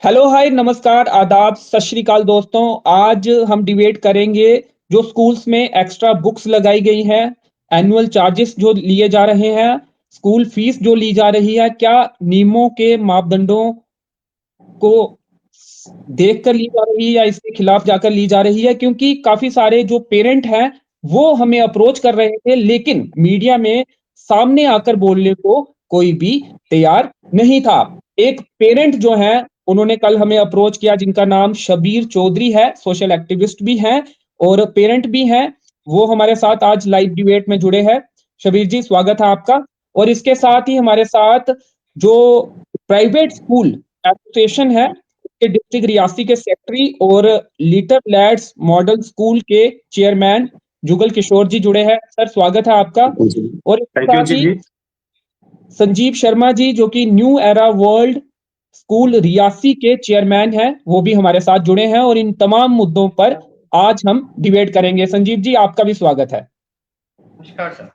Hello hi नमस्कार आदाब सत श्री अकाल दोस्तों। आज हम डिबेट करेंगे जो स्कूल्स में एक्स्ट्रा बुक्स लगाई गई हैं, एनुअल चार्जेस जो लिए जा रहे हैं, स्कूल फीस जो ली जा रही है, क्या नियमों के मापदंडों को देखकर ली जा रही है या इसके खिलाफ जाकर ली जा रही है। क्योंकि काफी सारे जो पेरेंट हैं वो हमें अप्रोच कर रहे थे, लेकिन मीडिया में सामने आकर बोलने को कोई भी तैयार नहीं था। एक पेरेंट जो है उन्होंने कल हमें अप्रोच किया, जिनका नाम शबीर चौधरी है, सोशल एक्टिविस्ट भी हैं और पेरेंट भी हैं। वो हमारे साथ आज लाइव डिबेट में जुड़े हैं। शबीर जी, स्वागत है आपका। और इसके साथ ही हमारे साथ जो प्राइवेट स्कूल एसोसिएशन है के डिस्ट्रिक्ट रियासी के सेक्रेटरी और लिटिल लैड्स मॉडल स्कूल के चेयरमैन जुगल किशोर जी जुड़े हैं। सर, स्वागत है आपका। जी, और इसके थैंक यू साथ ही जी। संजीव शर्मा जी, जो कि new era world school Reasi के चेयरमैन हैं, वो भी हमारे साथ जुड़े हैं और इन तमाम मुद्दों पर आज हम डिबेट करेंगे। संजीव जी, आपका भी स्वागत है। नमस्कार सर।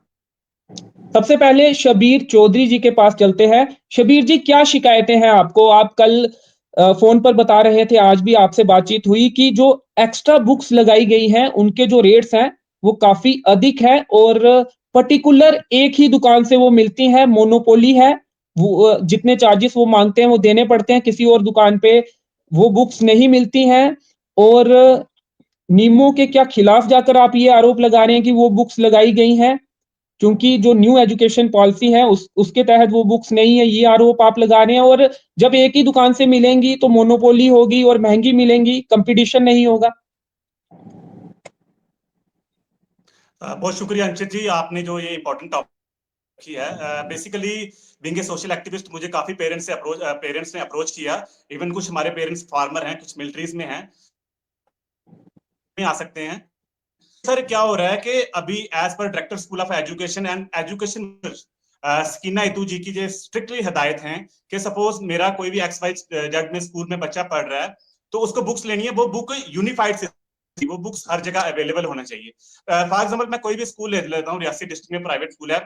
सबसे पहले शबीर चौधरी जी के पास चलते हैं। शबीर जी, क्या शिकायतें हैं आपको? आप कल फोन पर बता रहे थे, आज भी आपसे बातचीत हुई कि जो एक्स्ट्रा बुक्स लगाई गई हैं उनके जो रेट्स हैं वो काफी अधिक है और पर्टिकुलर एक ही दुकान से वो मिलती हैं, मोनोपोली है। वो जितने चार्जेस वो मांगते हैं वो देने पड़ते हैं, किसी और दुकान पे वो बुक्स नहीं मिलती हैं। और नियमों के क्या खिलाफ जाकर आप ये आरोप लगा रहे हैं कि वो बुक्स लगाई गई हैं, क्योंकि जो न्यू एजुकेशन पॉलिसी है उसके तहत वो बुक्स नहीं है, ये आरोप आप लगा रहे हैं। और जब एक ही दुकान से मिलेंगी तो मोनोपोली होगी और महंगी मिलेंगी, कंपटीशन नहीं होगा। बहुत शुक्रिया अंकित जी, आपने जो ये इम्पोर्टेंट टॉपिक की है। Basically being a social activist, मुझे काफी पेरेंट्स ने अप्रोच किया। इवन कुछ हमारे पेरेंट्स फार्मर हैं, कुछ मिलिट्रीज में हैं, में आ सकते हैं। सर, क्या हो रहा है कि अभी as per director school of education and education Sakina Itu ji की जो स्ट्रिक्टली हिदायत हैं कि सपोज मेरा कोई भी एक्स वाई जेड में स्कूल में बच्चा पढ़ रहा है तो उसको बुक्स लेनी है, वो बुक यूनिफाइड से, वो बुक्स हर जगह अवेलेबल होना चाहिए। फॉर एग्जांपल मैं कोई भी स्कूल ले लेता हूँ, रियासी डिस्ट्रिक्ट में प्राइवेट स्कूल है,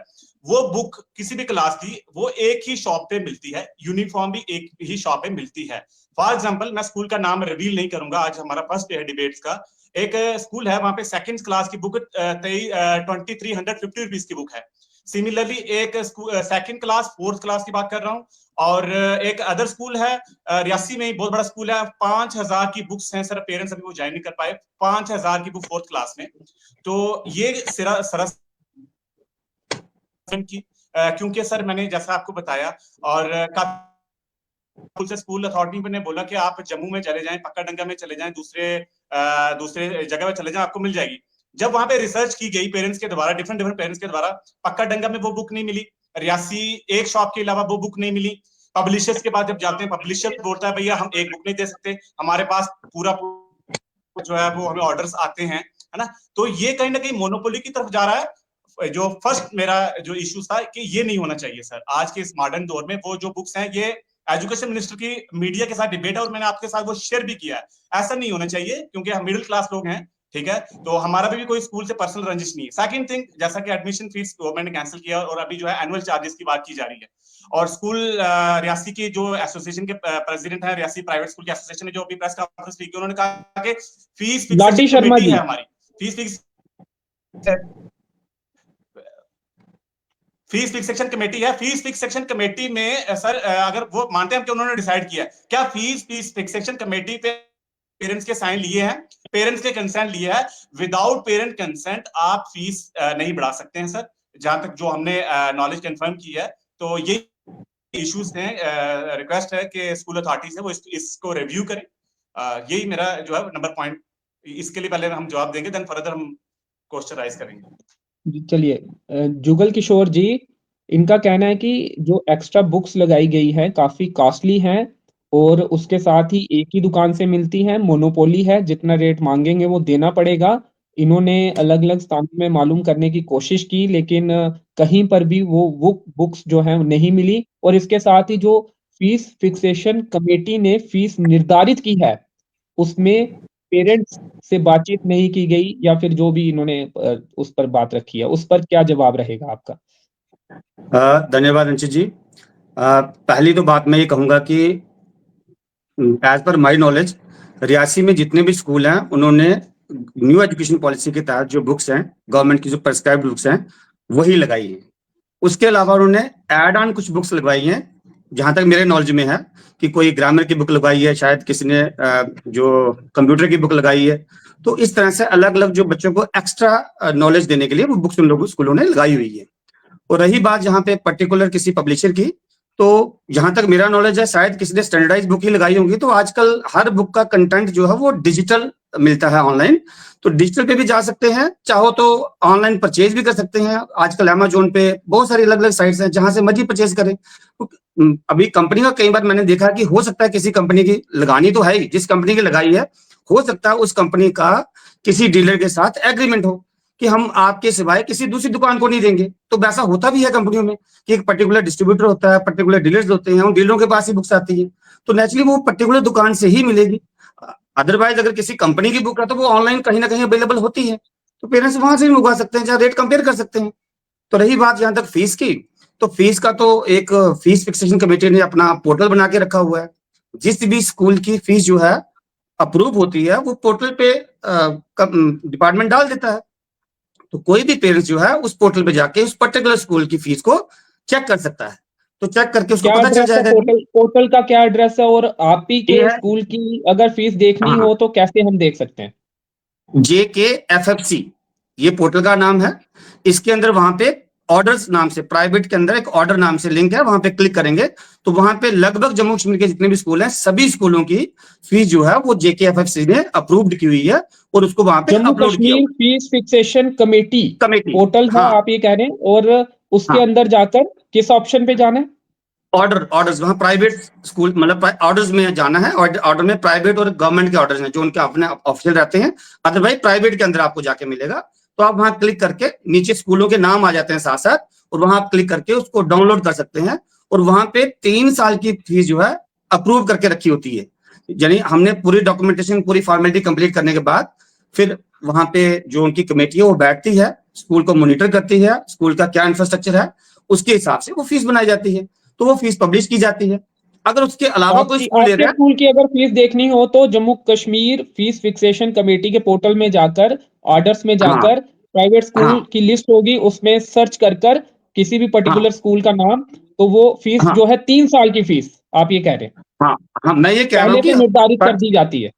वो बुक किसी भी क्लास की वो एक ही शॉप पे मिलती है, यूनिफॉर्म भी एक ही शॉप पे मिलती है। फॉर एग्जाम्पल मैं स्कूल का नाम रिवील नहीं करूंगा, आज हमारा फर्स्ट डे है डिबेट्स का। एक स्कूल है, वहां पे सेकंड क्लास की बुक 2350 रुपीज की बुक है। सिमिलरली एक सेकंड क्लास फोर्थ क्लास की बात कर रहा हूँ, और एक अदर स्कूल है रियासी में ही, बहुत बड़ा स्कूल है, 5000 की बुक्स हैं सर। पेरेंट्स अभी वो ज्वाइन नहीं कर पाए, 5000 की बुक फोर्थ क्लास में। तो ये सरस की क्योंकि सर मैंने जैसा आपको बताया, और काफी स्कूल अथॉरिटी ने बोला कि आप जम्मू में चले जाएं, पक्का में चले जाएं, दूसरे जगह पे चले जाएं, आपको मिल जाएगी। जब वहां पे रिसर्च की गई पेरेंट्स के द्वारा, डिफरेंट पेरेंट्स के द्वारा, पक्का में वो बुक नहीं मिली, रियासी एक शॉप के अलावा वो बुक नहीं मिली। पब्लिशर्स के पास जब जाते हैं, पब्लिशर बोलता है भैया हम एक बुक नहीं दे सकते, हमारे पास पूरा जो है वो हमें ऑर्डर्स आते हैं, है ना। तो ये कहीं ना कहीं मोनोपोली की तरफ जा रहा है। जो फर्स्ट मेरा जो इश्यू था कि ये नहीं होना चाहिए सर, आज के इस मॉडर्न दौर में वो जो बुक्स हैं, ये एजुकेशन मिनिस्टर की मीडिया के साथ डिबेट है और मैंने आपके साथ वो शेयर भी किया है। ऐसा नहीं होना चाहिए क्योंकि हम मिडिल क्लास लोग हैं, ठीक है, तो हमारा भी कोई स्कूल से पर्सनल रंजिश नहीं है। सेकंड थिंग, जैसा कि एडमिशन फीस गवर्नमेंट ने कैंसिल किया और अभी जो है एनुअल चार्जेस की बात की जा रही है, और स्कूल रियासी की जो एसोसिएशन के प्रेसिडेंट है, रियासी प्राइवेट स्कूल की एसोसिएशन ने जो अभी प्रेस कॉन्फ्रेंस की, उन्होंने कहा कि फीस लाडी फिक्सेशन शर्मा कमेटी जी, है हमारी, फीस फिक्सेशन कमेटी है। फीस फिक्सेशन कमेटी में सर अगर वो मानते हैं कि उन्होंने डिसाइड किया, क्या फीस फिक्सेशन कमेटी पे पेरेंट्स के साइन लिए हैं, पेरेंट्स के कंसेंट लिए है? विदाउट पेरेंट कंसेंट आप फीस नहीं बढ़ा सकते हैं सर, जहां तक जो हमने नॉलेज कंफर्म की है। तो ये इश्यूज हैं, रिक्वेस्ट है कि स्कूल अथॉरिटीज है वो इसको रिव्यू करें। यही मेरा जो है नंबर पॉइंट, इसके लिए पहले हम जवाब देंगे, देन फर्दर हम क्वेश्चन राइज करेंगे। चलिए। जुगल किशोर जी, इनका कहना है कि जो एक्स्ट्रा बुक्स लगाई गई है काफी कॉस्टली हैं और उसके साथ ही एक ही दुकान से मिलती हैं, मोनोपोली है, जितना रेट मांगेंगे वो देना पड़ेगा। इन्होंने अलग अलग स्थानों में मालूम करने की कोशिश की, लेकिन कहीं पर भी वो बुक्स जो है नहीं मिली। और इसके साथ ही जो फीस फिक्सेशन कमेटी ने फीस निर्धारित की है उसमें पेरेंट्स से बातचीत नहीं की गई, या फिर जो भी इन्होंने उस पर बात रखी है, उस पर क्या जवाब रहेगा आपका? धन्यवाद अंशित जी। पहली तो बात मैं ये कहूँगा कि as per my knowledge Reasi में जितने भी स्कूल हैं उन्होंने न्यू एजुकेशन पॉलिसी के तहत जो बुक्स हैं, गवर्नमेंट की जो प्रेस्क्राइब्ड बुक्स हैं, वही लगाई है। उसके अलावा उन्होंने एड ऑन कुछ बुक्स लगवाई हैं, जहां तक मेरे नॉलेज में है कि कोई ग्रामर की बुक लगवाई है, शायद किसी ने जो कंप्यूटर की बुक लगाई है। तो इस तरह से अलग अलग जो बच्चों को एक्स्ट्रा नॉलेज देने के लिए वो बुक्स उन लोगों स्कूलों ने लगाई हुई है। और रही बात जहाँ पे पर्टिकुलर किसी पब्लिशर की, तो जहां तक मेरा नॉलेज है शायद किसी ने स्टैंडर्डाइज बुक ही लगाई होगी। तो आजकल हर बुक का कंटेंट जो है वो डिजिटल मिलता है ऑनलाइन, तो डिजिटल पे भी जा सकते हैं, चाहो तो ऑनलाइन परचेज भी कर सकते हैं। आजकल अमेजोन पे बहुत सारी अलग अलग साइट्स हैं जहां से मर्जी परचेज करें। तो अभी कंपनी का कई बार मैंने देखा कि हो सकता है किसी कंपनी की लगानी तो है ही, जिस कंपनी की लगाई है हो सकता है उस कंपनी का किसी डीलर के साथ एग्रीमेंट हो कि हम आपके सिवाय किसी दूसरी दुकान को नहीं देंगे। तो वैसा होता भी है कंपनियों में कि एक पर्टिकुलर डिस्ट्रीब्यूटर होता है, पर्टिकुलर डीलर्स होते हैं, उन डीलरों के पास ही बुक्स आती है, तो नेचुरली वो पर्टिकुलर दुकान से ही मिलेगी। अदरवाइज अगर किसी कंपनी की बुक है तो वो ऑनलाइन कहीं ना कहीं अवेलेबल होती है, तो पेरेंट्स वहां से भी मंगवा सकते हैं, जहाँ रेट कंपेयर कर सकते हैं। तो रही बात जहां तक फीस की, तो फीस का तो एक फीस फिक्सेशन कमेटी ने अपना पोर्टल बना के रखा हुआ है। जिस भी स्कूल की फीस जो है अप्रूव होती है वो पोर्टल पे डिपार्टमेंट डाल देता है। तो कोई भी पेरेंट्स जो है उस पोर्टल पे जाके उस पर्टिकुलर स्कूल की फीस को चेक कर सकता है, तो चेक करके उसको क्या पता चल एड्रेस है? जाएगा। पोर्टल का क्या एड्रेस है? और आप ही ये के है, स्कूल की अगर फीस देखनी हाँ, हो तो कैसे हम देख सकते हैं? JKFFC ये पोर्टल का नाम है। इसके अंदर वहां पे ऑर्डर्स नाम से, प्राइवेट के अंदर एक ऑर्डर नाम से लिंक है, वहां पे क्लिक करेंगे तो वहां पे लगभग जम्मू कश्मीर के जितने भी स्कूल हैं सभी स्कूलों की फीस जो है वो JKFFC ने अप्रूव्ड की हुई है और उसको वहां पे जम्मू अपलोड किया कश्मीर हुआ फीस फिक्सेशन कमेटी है। कमेटी, पोर्टल है, हाँ आप ये कह रहे हैं? और उसके हाँ, अंदर जाकर किस ऑप्शन पे जाना है? ऑर्डर्स वहाँ प्राइवेट स्कूल मतलब ऑर्डर्स में जाना है, और ऑर्डर में प्राइवेट और गवर्नमेंट के ऑर्डर्स हैं जो उनके अपने ऑफिशियल रहते हैं। अदरवाइज प्राइवेट के अंदर आपको जाके मिलेगा, तो आप वहां क्लिक करके नीचे स्कूलों के नाम आ जाते हैं साथ साथ, और वहां आप क्लिक करके उसको डाउनलोड कर सकते हैं। और वहां पे 3 साल की फीस जो है अप्रूव करके रखी होती है, यानी हमने पूरी डॉक्यूमेंटेशन पूरी फॉर्मेलिटी कंप्लीट करने के बाद फिर वहां पे जो उनकी कमेटी है वो बैठती है, स्कूल को मॉनिटर करती है, स्कूल का क्या इंफ्रास्ट्रक्चर है उसके हिसाब से वो फीस बनाई जाती है, तो वो फीस पब्लिश की जाती है। अगर उसके अलावा कोई आपकी स्कूल ले आपके रहा है, स्कूल की अगर फीस देखनी हो तो Jammu Kashmir fees fixation committee के पोर्टल में जाकर, ऑर्डर्स में हाँ जाकर प्राइवेट स्कूल हाँ की लिस्ट होगी, उसमें सर्च कर कर किसी भी हाँ पर्टिकुलर स्कूल का नाम, तो वो फीस हाँ जो है 3 साल की फीस आप ये कह रहे हैं हाँ हाँ, मैं ये कह रहा पहले हूँ कि से निर्धारित कर दी जाती है?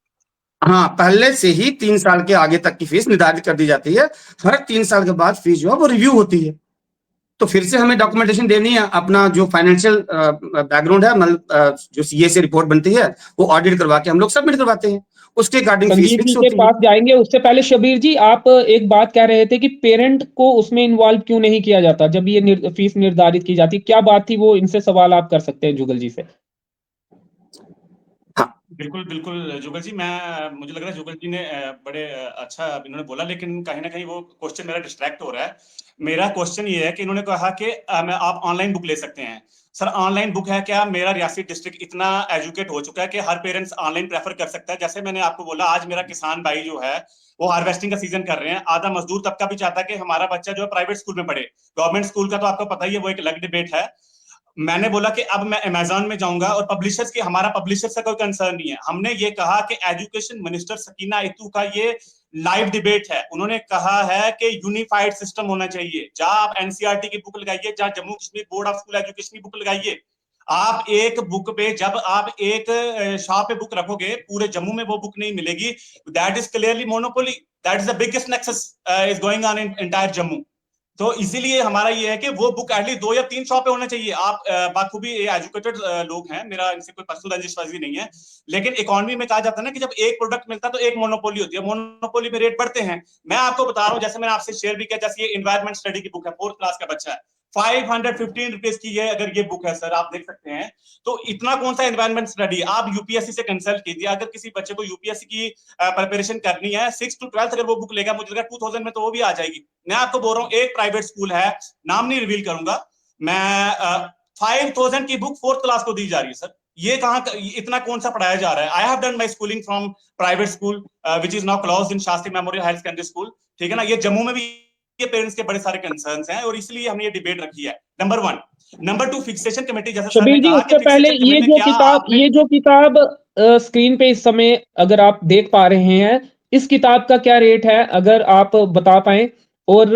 हाँ, पहले से ही 3 साल के आगे तक की फीस निर्धारित कर दी जाती है। हर 3 साल के बाद फीस जो है वो रिव्यू होती है, तो फिर से हमें डॉक्यूमेंटेशन देनी है, अपना जो फाइनेंशियल बैकग्राउंड है, मतलब जो सीए से रिपोर्ट बनती है वो ऑडिट करवा के हम लोग सबमिट करवाते हैं, उसके according fees Sanjeev ji fix के होती है। पास जाएंगे, उससे पहले शबीर जी आप एक बात कह रहे थे कि पेरेंट को उसमें इन्वॉल्व क्यों नहीं किया जाता जब ये फीस निर्धारित की जाती, क्या बात थी वो? इनसे सवाल आप कर सकते हैं जुगल जी से। हाँ बिल्कुल बिल्कुल जुगल जी, मैं मुझे लग रहा है जुगल जी ने बड़े अच्छा इन्होंने बोला, लेकिन कहीं ना कहीं वो क्वेश्चन मेरा डिस्ट्रैक्ट हो रहा है। मेरा क्वेश्चन ये है कि इन्होंने कहा कि आप ऑनलाइन बुक ले सकते हैं। सर ऑनलाइन बुक है क्या? मेरा रियासी डिस्ट्रिक्ट इतना एजुकेट हो चुका है कि हर पेरेंट्स ऑनलाइन प्रेफर कर सकता है। जैसे मैंने आपको बोला, आज मेरा किसान भाई जो है वो हार्वेस्टिंग का सीजन कर रहे हैं, आधा मजदूर तबका भी चाहता है कि हमारा बच्चा जो है प्राइवेट स्कूल में पढ़े। गवर्नमेंट स्कूल का तो आपको पता ही है, वो एक अलग डिबेट है। मैंने बोला कि अब मैं अमेजोन में जाऊंगा और पब्लिशर्स की, हमारा पब्लिशर से कोई कंसर्न नहीं है। हमने ये कहा कि एजुकेशन मिनिस्टर सकीना इतू का ये लाइव डिबेट है, उन्होंने कहा है कि यूनिफाइड सिस्टम होना चाहिए। जहां आप एनसीईआरटी की बुक लगाइए, जहां Jammu Kashmir board of school education की बुक लगाइए, आप एक बुक पे, जब आप एक शॉप पे बुक रखोगे पूरे जम्मू में वो बुक नहीं मिलेगी। That is clearly monopoly, that is the biggest nexus is going on in entire Jammu. तो इसीलिए हमारा ये है कि वो बुक एटलीस्ट 2 या 3 शॉप पे होना चाहिए। आप बाखूबी एजुकेटेड लोग हैं, मेरा इनसे कोई पर्सनल रंजिशबाजी नहीं है, लेकिन इकोनॉमी में कहा जाता है ना कि जब एक प्रोडक्ट मिलता है तो एक मोनोपोली होती है, मोनोपोली में रेट बढ़ते हैं। मैं आपको बता रहा हूँ, जैसे मैंने आपसे शेयर भी किया, जैसे ये एनवायरमेंट स्टडी की बुक है, 4th क्लास का बच्चा है, 515 रुपीज की है अगर ये बुक है सर, आप देख सकते हैं। तो इतना कौन सा एनवायरमेंट स्टडी? आप यूपीएससी से कंसल्ट कीजिए, अगर किसी बच्चे को यूपीएससी की प्रिपरेशन करनी है, 6 to 12 अगर वो बुक लेगा, मुझे लगा 2000 में तो वो भी आ जाएगी। मैं आपको बोल रहा हूँ, एक प्राइवेट स्कूल है, नाम नहीं रिवील करूंगा मैं, 5000 की बुक 4th क्लास को दी जा रही है सर। ये कहाँ, इतना कौन सा पढ़ाया जा रहा है? I have done my schooling from private school which is now closed in Shastri memorial higher secondary school, ठीक है ना। ये जम्मू में भी ये पेरेंट्स के बड़े सारे कंसर्न्स हैं और इसलिए हमने ये डिबेट रखी है, नंबर 1। नंबर 2, फिक्सेशन कमेटी, जैसे सर ने शबीर जी कहा कि उससे पहले फिक्सेशन कमेटी में क्या आपने ये जो किताब स्क्रीन पे इस समय अगर आप देख पा रहे हैं, इस किताब का क्या रेट है? अगर आप बता पाएँ और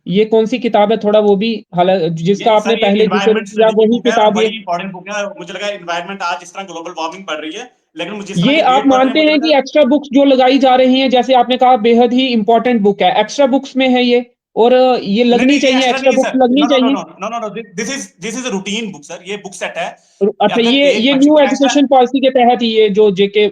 ये कौन-सी किताब है थोड़ा वो भी जिसका ये आपने सर, ये पहले ज़िक्र एनवायरनमेंट किया स्टडी की वही बुक है और किताब बड़ी ये इंपॉर्टेंट बुक है। मुझे लगा एनवायरनमेंट आज जिस तरह ग्लोबल वार्मिंग बढ़ रही है, लेकिन जिस तरह ये के आप डेट बढ़ रहे हैं, मानते मुझे हैं लगा कि एक्स्ट्रा बुक्स जो लगाई जा रही हैं, जैसे आपने कहा बेहद ही इम्पोर्टेंट बुक है, एक्स्ट्रा बुक्स में है ये और ये नहीं लगनी नहीं, ये चाहिए, एक्स्ट्रा एक्स्ट्रा नहीं है बुक्स सर। लगनी नो नो नो चाहिए? No no no no, this is routine book sir. ये बुक सेट है कि अच्छा अगर एक ये बच्चे न्यू को एक्स्ट्रा, एजुकेशन पॉलिसी के तहत ये जो जेके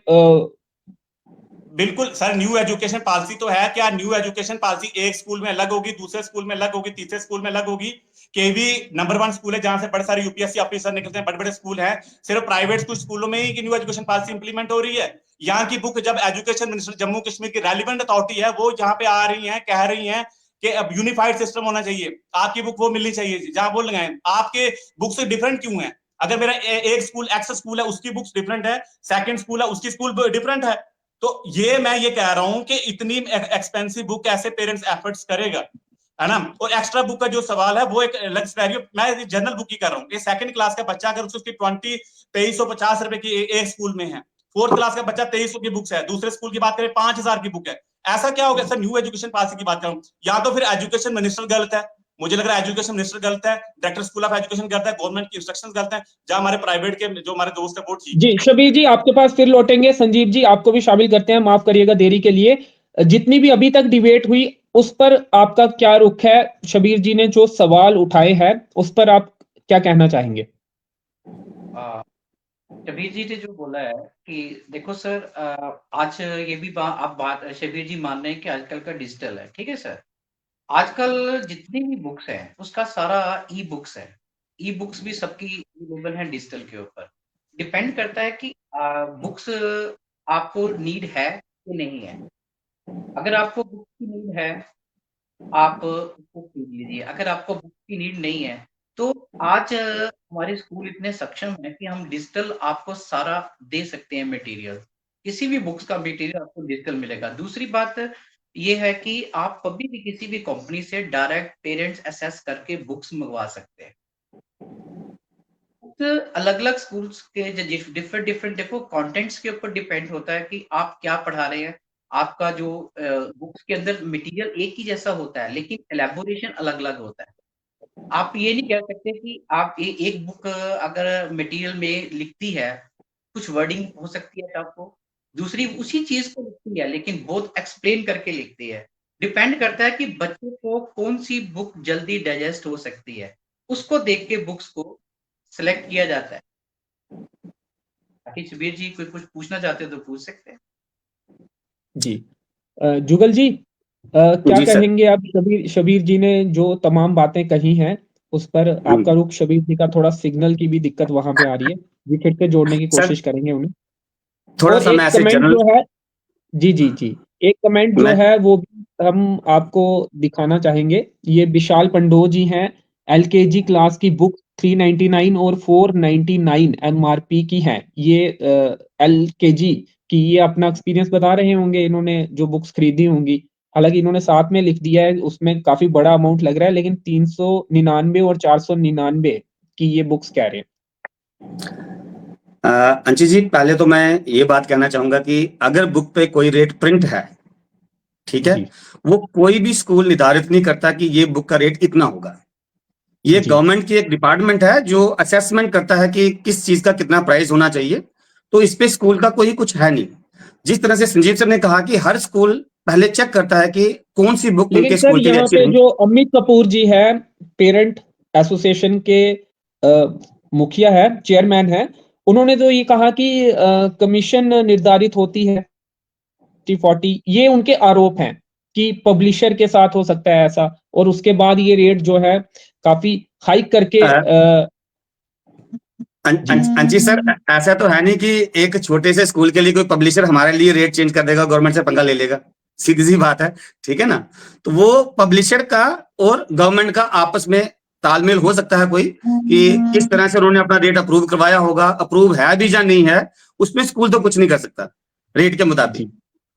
बिल्कुल सर, न्यू एजुकेशन पॉलिसी तो है। क्या न्यू एजुकेशन पॉलिसी एक स्कूल में अलग होगी, दूसरे स्कूल में अलग होगी, तीसरे स्कूल में अलग होगी? केवी नंबर 1 स्कूल है जहां से बड़े सारे यूपीएससी ऑफिसर निकलते हैं, बड़े बड़े स्कूल हैं। सिर्फ प्राइवेट कुछ स्कूलों में ही न्यू एजुकेशन पॉलिसी इंप्लीमेंट हो रही है। यहाँ की बुक जब एजुकेशन मिनिस्टर जम्मू कश्मीर की रेलिवेंट अथॉरिटी है, वो यहाँ पे आ रही है, कह रही है कि अब यूनिफाइड सिस्टम होना चाहिए, आपकी बुक वो मिलनी चाहिए जहां बोल रहे हैं। आपके बुक से डिफरेंट क्यों है? अगर मेरा एक स्कूल एक्स स्कूल है, उसकी बुक्स डिफरेंट है, सेकंड स्कूल है, उसकी स्कूल डिफरेंट है। तो मैं ये कह रहा हूं कि इतनी एक्सपेंसिव बुक कैसे पेरेंट्स एफर्ट्स करेगा, है ना? और एक्स्ट्रा बुक का जो सवाल है वो एक अलग सिनेरियो। मैं जनरल बुक की कर रहा हूँ। सेकंड क्लास का बच्चा अगर उसकी 2350 रुपए की एक स्कूल में है, फोर्थ क्लास का बच्चा 2300 की बुक्स है, दूसरे स्कूल की बात करें 5000 की बुक है। ऐसा क्या हो गया सर? न्यू एजुकेशन पॉलिसी की बात करूं, या तो फिर एजुकेशन मिनिस्टर गलत है, मुझे लग रहा है एजुकेशन मिनिस्टर गलत है, डायरेक्टर स्कूल ऑफ एजुकेशन गलत है, गवर्नमेंट की इंस्ट्रक्शंस गलत है, जहां हमारे प्राइवेट के जो हमारे दोस्त है वो ठीक जी, है। शबीर जी आपके पास फिर लौटेंगे। संजीव जी आपको भी शामिल करते हैं, माफ़ करिएगा देरी के लिए। जितनी भी अभी तक डिबेट हुई, उस पर आपका क्या रुख है? शबीर जी ने जो सवाल उठाए हैं, उस पर आप क्या कहना चाहेंगे? अ, शबीर जी ने जो बोला है कि देखो सर, आज ये भी आप बात शबीर जी मान रहे हैं कि आजकल का डिजिटल है, ठीक है सर। आजकल जितनी भी बुक्स हैं, उसका सारा ई बुक्स है। ई बुक्स भी सबकी अवेलेबल हैं डिजिटल के ऊपर। डिपेंड करता है कि बुक्स आपको नीड है कि नहीं है। अगर आपको बुक्स की नीड है, आप उसको खरीद लीजिए। अगर आपको बुक्स की नीड नहीं है, तो आज हमारे स्कूल इतने सक्षम हैं कि हम डिजिटल आपको सारा दे सकते हैं मटेरियल। किसी भी बुक्स का मटेरियल आपको डिजिटल मिलेगा। दूसरी बात ये है कि आप कभी भी किसी भी कंपनी से डायरेक्ट पेरेंट्स असेस करके बुक्स मंगवा सकते हैं। अलग-अलग स्कूल्स के डिफरेंट डिफरेंट देखो कंटेंट्स के ऊपर डिपेंड होता है कि आप क्या पढ़ा रहे हैं। आपका जो बुक्स के अंदर मटेरियल एक ही जैसा होता है, लेकिन एलैबोरेशन अलग-अलग होता है। आप ये नहीं कह सकते कि आप एक बुक अगर मटेरियल में लिखती है, कुछ वर्डिंग हो सकती है आपको, दूसरी उसी चीज़ को लिखती है, लेकिन बोथ एक्सप्लेन करके लिखती है। डिपेंड करता है कि बच्चे को कौन-सी बुक जल्दी डाइजेस्ट हो सकती है, उसको देख के बुक्स को सेलेक्ट किया जाता है। बाकी सुबीर जी कोई कुछ पूछना चाहते हो तो पूछ सकते हैं। जी। जुगल जी क्या जी सर। कहेंगे आप शबीर शबीर जी ने जो तमाम बातें कही हैं, उस पर आपका रुख शबीर जी का थोड़ा सिग्नल की भी दिक्कत वहाँ पे आ रही है। जी फिर से जोड़ने की सर कोशिश करेंगे उन्हें। थोड़ा और सा मैं एक ऐसे कमेंट जनरल जो है जी, जी, जी। एक कमेंट जो मैं है वो भी हम आपको दिखाना चाहेंगे। ये विशाल पंडो जी हैं, एलकेजी क्लास की बुक 399 और 499 एमआरपी की हैं। ये एलकेजी की ये अपना एक्सपीरियंस बता रहे होंगे इन्होंने जो बुक्स खरीदी होंगी। हालाँकि इन्होंने साथ में लिख दिया है उसमें काफ़ी बड़ा अमाउंट लग रहा है लेकिन 399 और 499 की ये बुक्स कह रहे हैं। अंशी जी, पहले तो मैं ये बात कहना चाहूंगा कि अगर बुक पे कोई रेट प्रिंट है, ठीक है, जी, वो कोई भी स्कूल निर्धारित नहीं करता कि ये बुक का रेट इतना होगा। ये जी। गवर्नमेंट की एक डिपार्टमेंट है जो असेसमेंट करता है कि किस चीज का कितना प्राइस होना चाहिए। तो इस पे स्कूल का कोई कुछ है नहीं। जिस तरह से संजीव सर ने कहा कि हर स्कूल पहले चेक करता है कि कौन सी बुक लेकिन उनके सर स्कूल के लिए यहाँ अच्छी पे रहेगी। जो अमित कपूर जी है पेरेंट एसोसिएशन के मुखिया है चेयरमैन है उन्होंने तो ये कहा कि कमीशन निर्धारित होती है 40 ये उनके आरोप हैं कि पब्लिशर के साथ हो सकता है ऐसा और उसके बाद ये रेट जो है काफी हाइक करके जी अंची सर, ऐसा तो है नहीं कि एक छोटे से स्कूल के लिए कोई पब्लिशर हमारे लिए रेट चेंज कर देगा, गवर्नमेंट से पंगा ले लेगा। सीधी सी बात है, ठीक है ना? तो वो पब्लिशर का और गवर्नमेंट का आपस में तालमेल हो सकता है कोई कि किस तरह से उन्होंने अपना रेट अप्रूव करवाया होगा, अप्रूव है भी या नहीं है, उसमें स्कूल तो कुछ नहीं कर सकता रेट के मुताबिक। जी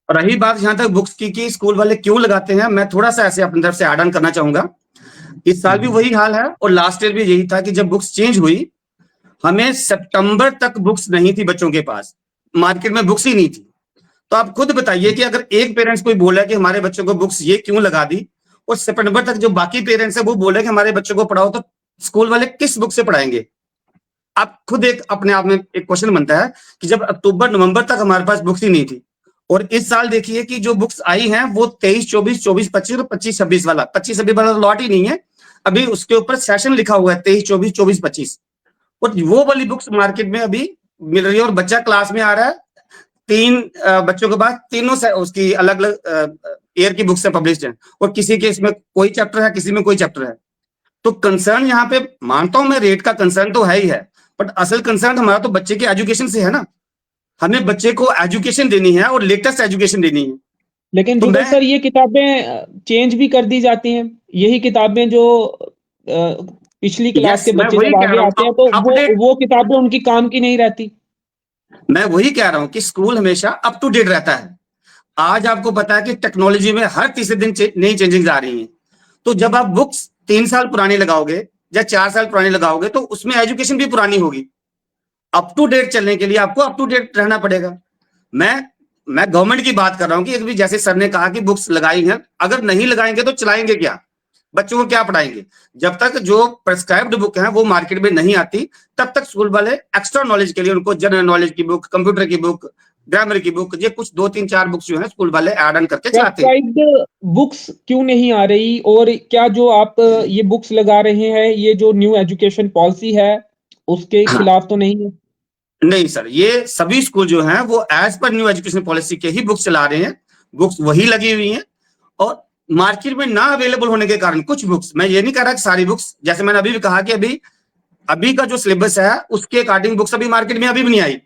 और रही बात जहां तक बुक्स की कि स्कूल वाले क्यों लगाते हैं, मैं थोड़ा सा ऐसे अपनी तरफ से ऐड ऑन करना चाहूंगा। इस साल भी वही हाल है और लास्ट ईयर भी यही था कि जब बुक्स चेंज हुई, हमें सितंबर तक बुक्स नहीं थी बच्चों के पास। मार्केट में बुक्स ही नहीं थी। तो आप खुद बताइए कि अगर एक पेरेंट्स कोई बोला कि हमारे बच्चों को बुक्स ये क्यों लगा दी, और सितंबर तक जो बाकी पेरेंट्स है वो बोले कि हमारे बच्चों को पढ़ाओ, तो स्कूल वाले किस बुक से पढ़ाएंगे? आप खुद एक अपने आप में एक क्वेश्चन बनता है कि जब अक्टूबर नवंबर तक हमारे पास बुक्स ही नहीं थी, और इस साल देखिए कि जो बुक्स आई हैं वो 23-24, 24-25 और 25-26 वाला, 25-26 वाला लॉट ही नहीं है अभी, उसके ऊपर सेशन लिखा हुआ है 23-24, 24-25, और वो वाली बुक्स मार्केट में अभी मिल रही है। और बच्चा क्लास में आ रहा है, 3 बच्चों के पास तीनों से उसकी अलग अलग ईयर की बुक्स पब्लिश्ड हैं, और किसी के इसमें कोई चैप्टर है, किसी में कोई चैप्टर है। तो कंसर्न यहाँ पे मानता हूं मैं, रेट का कंसर्न तो है ही है, बट असल कंसर्न हमारा तो बच्चे के एजुकेशन से है ना। हमें बच्चे को एजुकेशन देनी है और लेटेस्ट एजुकेशन देनी है। लेकिन तो जुगल सर ये किताबें चेंज भी कर दी जाती हैं, यही किताबें जो पिछली क्लास के मैं बच्चे वही जब कह आगे रहा हूँ, आते हैं तो अपडेट, वो किताबें उनकी काम की नहीं रहती। मैं वही कह रहा हूँ कि स्कूल हमेशा अप टू डेट रहता है। आज आपको पता है कि टेक्नोलॉजी में हर तीसरे दिन नई चेंजिंग आ रही है। तो जब आप बुक्स 3 साल पुरानी लगाओगे या 4 साल पुरानी लगाओगे तो उसमें एजुकेशन भी पुरानी होगी। अप टू डेट चलने के लिए आपको अप टू डेट रहना पड़ेगा। मैं गवर्नमेंट की बात कर रहा हूं कि अभी जैसे सर ने कहा कि बुक्स लगाई हैं, अगर नहीं लगाएंगे तो चलाएंगे क्या, बच्चों को क्या पढ़ाएंगे? जब तक जो प्रेस्क्राइब्ड बुक है वो मार्केट में नहीं आती, तब तक स्कूल वाले एक्स्ट्रा नॉलेज के लिए उनको जनरल नॉलेज की बुक, कंप्यूटर की बुक, ग्रामर की बुक, ये कुछ 2-3-4 बुक्स जो है स्कूल वाले ऐड ऑन करके चलाते हैं। प्रेस्क्राइब्ड बुक्स क्यों नहीं आ रही, और क्या जो आप ये बुक्स लगा रहे हैं ये जो न्यू एजुकेशन पॉलिसी है उसके हाँ, खिलाफ तो नहीं है? नहीं सर, ये सभी स्कूल जो हैं वो as per new education policy के ही बुक्स चला रहे हैं, बुक्स वही लगी हुई हैं। और मार्केट में ना अवेलेबल होने के कारण कुछ बुक्स, मैं ये नहीं कह रहा कि सारी बुक्स, जैसे मैंने अभी भी कहा कि अभी का जो सिलेबस है उसके अकॉर्डिंग बुक्स अभी मार्केट में अभी भी नहीं आई।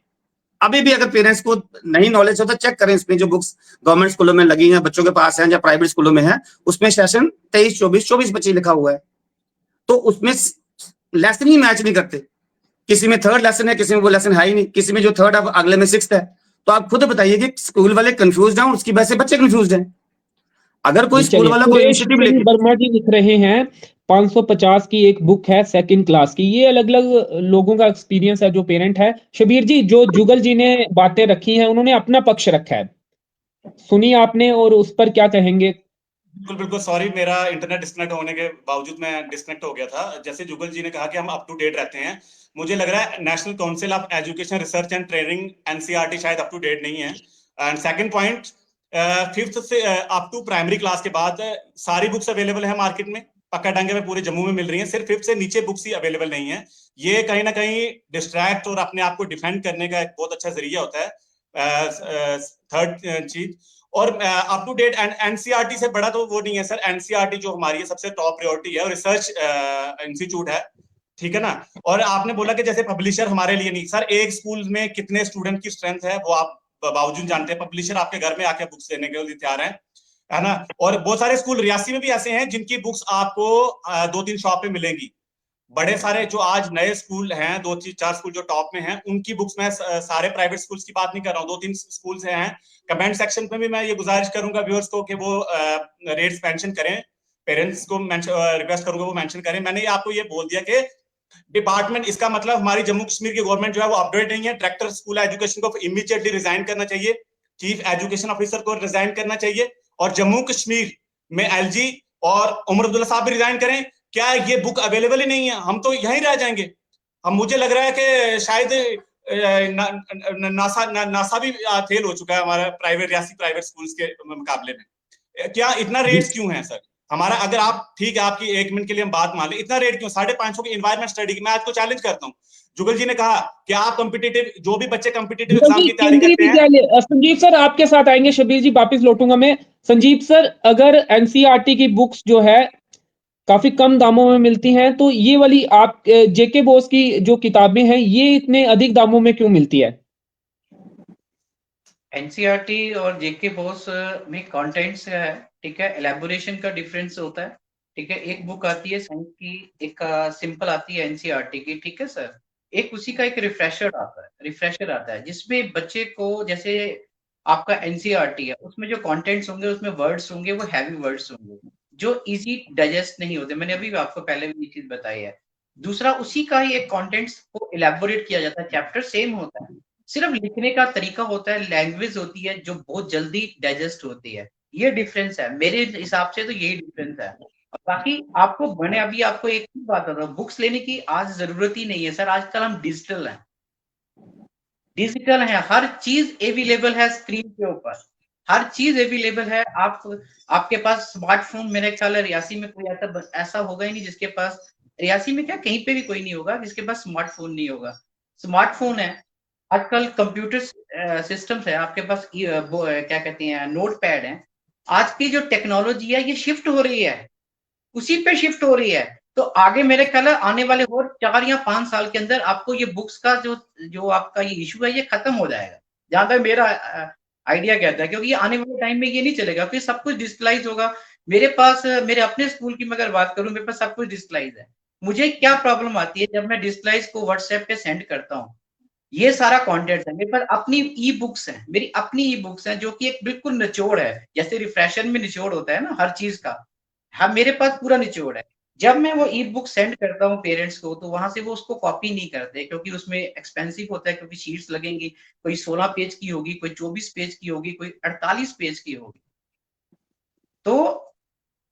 अभी भी अगर पेरेंट्स को नहीं नॉलेज हो तो चेक करें, इसमें जो बुक्स गवर्नमेंट स्कूलों में लगी हैं, बच्चों के पास हैं या प्राइवेट स्कूलों में है, उसमें सेशन 23-24, 24-25 लिखा हुआ है। तो उसमें लेसन ही मैच नहीं करते, किसी में 3rd लेसन है, किसी में वो लेसन है ही नहीं, किसी में जो 3rd है अगले में 6th है। तो आप खुद बताइए कि स्कूल वाले कंफ्यूज हैं और उसकी वजह से बच्चे कंफ्यूज हैं। अगर कोई स्कूल चलिए, वाला कोई सुरेश इनिशिएटिव सिंह लेके, वर्मा जी लिख रहे हैं 550 की एक बुक है सेकंड क्लास की। ये अलग अलग लोगों का एक्सपीरियंस है जो पेरेंट है। शबीर जी, जो जुगल जी ने बातें रखी हैं उन्होंने अपना पक्ष रखा है, सुनी आपने, और उस पर क्या कहेंगे? बिल्कुल बिल्कुल, सॉरी, मेरा इंटरनेट डिस्कनेक्ट होने के बावजूद मैं डिस्कनेक्ट हो गया था। जैसे जुगल जी ने कहा कि हम अप टू डेट रहते हैं, मुझे लग रहा है national council of education research and training NCERT शायद अप टू डेट नहीं है। एंड सेकंड पॉइंट, 5th से अप टू प्राइमरी क्लास के बाद सारी बुक्स अवेलेबल है मार्केट में, पक्का डंगे में पूरे जम्मू में मिल रही है, सिर्फ 5th से नीचे बुक्स ही अवेलेबल नहीं है। ये कहीं ना कहीं डिस्ट्रैक्ट और अपने आप को डिफेंड करने का एक बहुत अच्छा जरिया होता है। थर्ड चीज, और up to date and NCERT से बड़ा तो वो नहीं है सर। एनसीईआरटी जो हमारी है सबसे टॉप प्रायोरिटी है और रिसर्च इंस्टीट्यूट है, ठीक है ना। और आपने बोला कि जैसे पब्लिशर हमारे लिए नहीं, सर एक स्कूल में कितने स्टूडेंट की स्ट्रेंथ है वो आप बावजूद जानते हैं। पब्लिशर आपके घर में आके बुक्स देने के लिए तैयार है ना। और बहुत सारे स्कूल रियासी में भी ऐसे हैं जिनकी बुक्स आपको 2-3 शॉप पे मिलेंगी। बड़े सारे जो आज नए स्कूल हैं, 2-4 स्कूल जो टॉप में हैं, उनकी बुक्स, में सारे प्राइवेट स्कूल्स की बात नहीं कर रहा हूँ, 2-3 स्कूल्स हैं। कमेंट सेक्शन में भी मैं ये गुजारिश करूंगा व्यूअर्स को कि वो रेट्स मेंशन करें, पेरेंट्स को रिक्वेस्ट करूंगा वो मेंशन करें। मैंने आपको ये बोल दिया कि डिपार्टमेंट, इसका मतलब हमारी जम्मू कश्मीर की गवर्नमेंट जो है वो अपडेट नहीं है। डायरेक्टर स्कूल एजुकेशन को इमीडिएटली रिजाइन करना चाहिए, चीफ एजुकेशन ऑफिसर को रिजाइन करना चाहिए, और जम्मू कश्मीर में एलजी और उमर अब्दुल्ला साहब भी रिजाइन करें। क्या ये बुक अवेलेबल ही नहीं है? हम तो यहीं रह जाएंगे। हम, मुझे लग रहा है कि शायद नासा भी फेल हो चुका है हमारा प्राइवेट, रियासी प्राइवेट स्कूल्स के मुकाबले में। क्या इतना रेट्स क्यों है सर हमारा? अगर आप, ठीक है, आपकी 1 मिनट के लिए हम बात मान लें, इतना रेट क्यों? 550 की एनवायरमेंट स्टडी की मैं आज को चैलेंज करता हूँ। जुगल जी ने कहा कि आप कॉम्पिटिटिव, जो भी बच्चे कॉम्पिटिटिव एग्जाम की तैयारी केंद्रीय करते हैं। विद्यालय, संजीव सर आपके साथ आएंगे, शबीर जी वापस लौटूंगा मैं। संजीव सर, अगर एनसीईआरटी की बुक्स जो है काफी कम दामों में मिलती हैं, तो ये वाली आप जेके बोस की जो किताबें हैं ये इतने अधिक दामों में क्यों मिलती है? एनसीईआरटी और जेके बोस में कंटेंट्स है, ठीक है, एलैबोरेशन का डिफरेंस होता है, ठीक है। एक बुक आती है साइंस की, एक सिंपल आती है एनसीईआरटी की, ठीक है सर। एक उसी का एक रिफ्रेशर आता है जिसमें बच्चे को, जैसे आपका एनसीईआरटी है उसमें जो कंटेंट्स होंगे उसमें वर्ड्स होंगे वो हैवी वर्ड्स होंगे जो इजी डाइजेस्ट नहीं होते। मैंने अभी आपको पहले भी ये चीज बताई है। दूसरा, उसी का ही एक कंटेंट्स को इलेबोरेट किया जाता है, चैप्टर सेम होता है सिर्फ लिखने का तरीका होता है, लैंग्वेज होती है जो बहुत जल्दी डाइजेस्ट होती है। ये डिफरेंस है मेरे हिसाब से, तो यही डिफरेंस है। और बाकी आपको मैंने अभी आपको एक ही बात बता, बुक्स लेने की आज जरूरत ही नहीं है सर। आजकल हम डिजिटल हैं, डिजिटल है, हर चीज अवेलेबल है स्क्रीन के ऊपर, हर चीज अवेलेबल है। आप आपके पास स्मार्टफोन, मेरे ख्याल है रियासी में कोई ऐसा होगा ही नहीं जिसके पास, रियासी में क्या कहीं पे भी कोई नहीं होगा जिसके पास स्मार्टफोन नहीं होगा। स्मार्टफोन है, आजकल कंप्यूटर सिस्टम्स है आपके पास, क्या कहते हैं, नोट पैड है। आज की जो टेक्नोलॉजी है ये शिफ्ट हो रही है, उसी पे शिफ्ट हो रही है। तो आगे मेरे ख्याल है आने वाले और 4 या 5 साल के अंदर आपको ये बुक्स का जो जो आपका ये इशू है ये खत्म हो जाएगा, जहां तक मेरा आइडिया कहता है। क्योंकि आने वाले टाइम में ये नहीं चलेगा, फिर सब कुछ डिजिटलाइज होगा। मेरे पास मेरे अपने स्कूल की मैं अगर बात करूं, मेरे पास सब कुछ डिजिटलाइज है। मुझे क्या प्रॉब्लम आती है जब मैं डिजिटलाइज को व्हाट्सएप पे सेंड करता हूँ, ये सारा कंटेंट है मेरे पास, अपनी ई बुक्स है, मेरी अपनी ई बुक्स है जो कि एक बिल्कुल निचोड़ है, जैसे रिफ्रेशर में निचोड़ होता है ना हर चीज का, हाँ मेरे पास पूरा निचोड़ है। जब मैं वो ई बुक सेंड करता हूँ पेरेंट्स को, तो वहां से वो उसको कॉपी नहीं करते, क्योंकि उसमें एक्सपेंसिव होता है, क्योंकि शीट्स लगेंगी, कोई 16 पेज की होगी, कोई 24 पेज की होगी, कोई 48 पेज की होगी। तो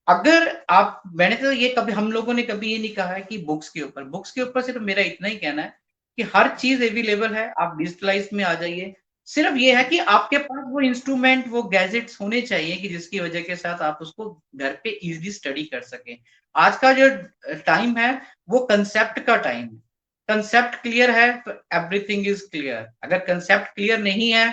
अगर आप, मैंने तो ये कभी, हम लोगों ने कभी ये नहीं कहा है कि बुक्स के ऊपर सिर्फ मेरा इतना ही कहना है कि हर चीज अवेलेबल है, आप डिजिटलाइज में आ जाइए। सिर्फ ये है कि आपके पास वो इंस्ट्रूमेंट, वो गैजेट्स होने चाहिए कि जिसकी वजह के साथ आप उसको घर पे इजीली स्टडी कर सकें। आज का जो टाइम है वो कंसेप्ट का टाइम है। कंसेप्ट क्लियर है तो एवरीथिंग इज क्लियर, अगर कंसेप्ट क्लियर नहीं है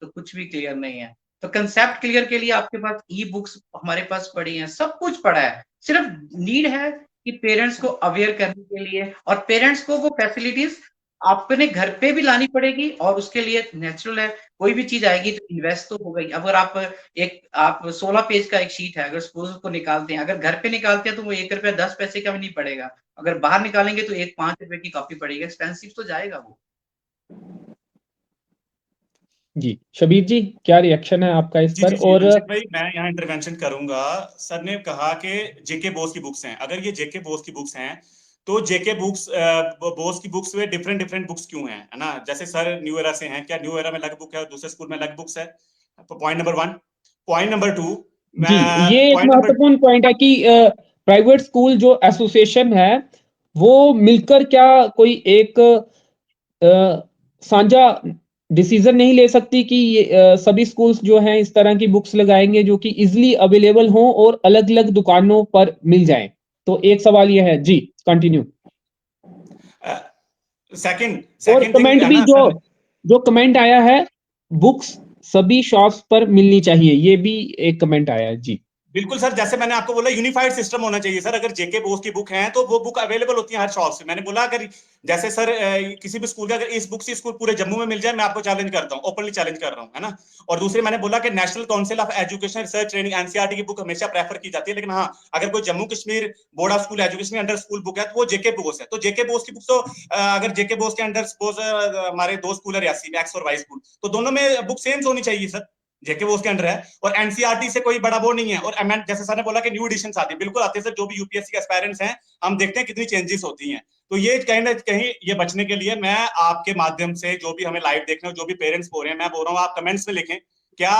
तो कुछ भी क्लियर नहीं है। तो कंसेप्ट क्लियर के लिए आपके पास ई बुक्स हमारे पास पड़ी हैं, सब कुछ पड़ा है। सिर्फ नीड है कि पेरेंट्स को अवेयर करने के लिए, और पेरेंट्स को वो फैसिलिटीज अपने घर पे भी लानी पड़ेगी, और उसके लिए नेचुरल है, कोई भी चीज आएगी तो इन्वेस्ट तो होगा ही। अगर आप 16 पेज का एक शीट है, अगर सपोज उसको निकालते हैं, अगर घर पे निकालते हैं तो वो 1 रुपया 10 पैसे का भी नहीं पड़ेगा, अगर बाहर निकालेंगे तो 5 रुपए की कॉपी पड़ेगी, एक्सपेंसिव तो जाएगा वो। जी शबीर जी, क्या रिएक्शन है आपका इस जी पर? जी जी और रंजित भाई, मैं यहाँ इंटरवेंशन करूंगा। सर ने कहा कि जेके बोस की बुक्स हैं, अगर ये जेके बोस की बुक्स हैं तो जेके बुक्स बोस की बुक्स में डिफरेंट डिफरेंट बुक्स क्यों हैं, है ना? जैसे सर न्यू एरा से हैं, क्या न्यू एरा में अलग बुक है और दूसरे स्कूल में अलग बुक्स है? Point number 1। पॉइंट नंबर 2, जी, ये एक पॉइंट नंबर महत्वपूर्ण पॉइंट है कि प्राइवेट स्कूल जो एसोसिएशन है वो मिलकर क्या कोई एक साझा डिसीजन नहीं ले सकती कि ये सभी स्कूल्स जो हैं इस तरह की बुक्स लगाएंगे जो कि इजीली अवेलेबल हों और अलग-अलग दुकानों पर मिल जाएं? तो एक सवाल ये है जी, कंटिन्यू। सेकंड और सेकंड थिंग कमेंट है भी ना जो सर। जो कमेंट आया है, बुक्स सभी शॉप्स पर मिलनी चाहिए, ये भी एक कमेंट आया है जी। बिल्कुल सर, जैसे मैंने आपको बोला यूनिफाइड सिस्टम होना चाहिए सर। अगर जेके बोस की बुक है तो वो बुक अवेलेबल होती है हर शॉप से। मैंने बोला अगर जैसे सर किसी भी स्कूल का अगर इस बुक से स्कूल पूरे जम्मू में मिल जाए, मैं आपको चैलेंज करता हूँ, ओपनली चैलेंज कर रहा हूँ, है ना? और दूसरे मैंने बोला कि national council of education research training NCERT की बुक हमेशा प्रेफर की जाती है, लेकिन हाँ अगर कोई Jammu Kashmir board of school education under school book है तो वो जेके बोस है। तो जेके बोस की बुक तो अगर जेके बोस के अंडर सपोज हमारे 2 स्कूल है रियासी में, एक्स और वाई स्कूल, तो दोनों में बुक सेम होनी चाहिए सर, जेके वो उसके अंडर है। और एनसीईआरटी से कोई बड़ा वो नहीं है। और जैसे सर ने बोला कि न्यू एडिशन आती है, बिल्कुल आते हैं सर। जो भी यूपीएससी के एस्पायरेंट्स हैं, हम देखते हैं कितनी चेंजेस होती हैं। तो ये कहीं ना कहीं ये बचने के लिए मैं आपके माध्यम से, जो भी हमें लाइव देख रहे हो, जो भी पेरेंट्स बोल रहे हैं, मैं बोल रहा हूँ आप कमेंट्स में लिखें क्या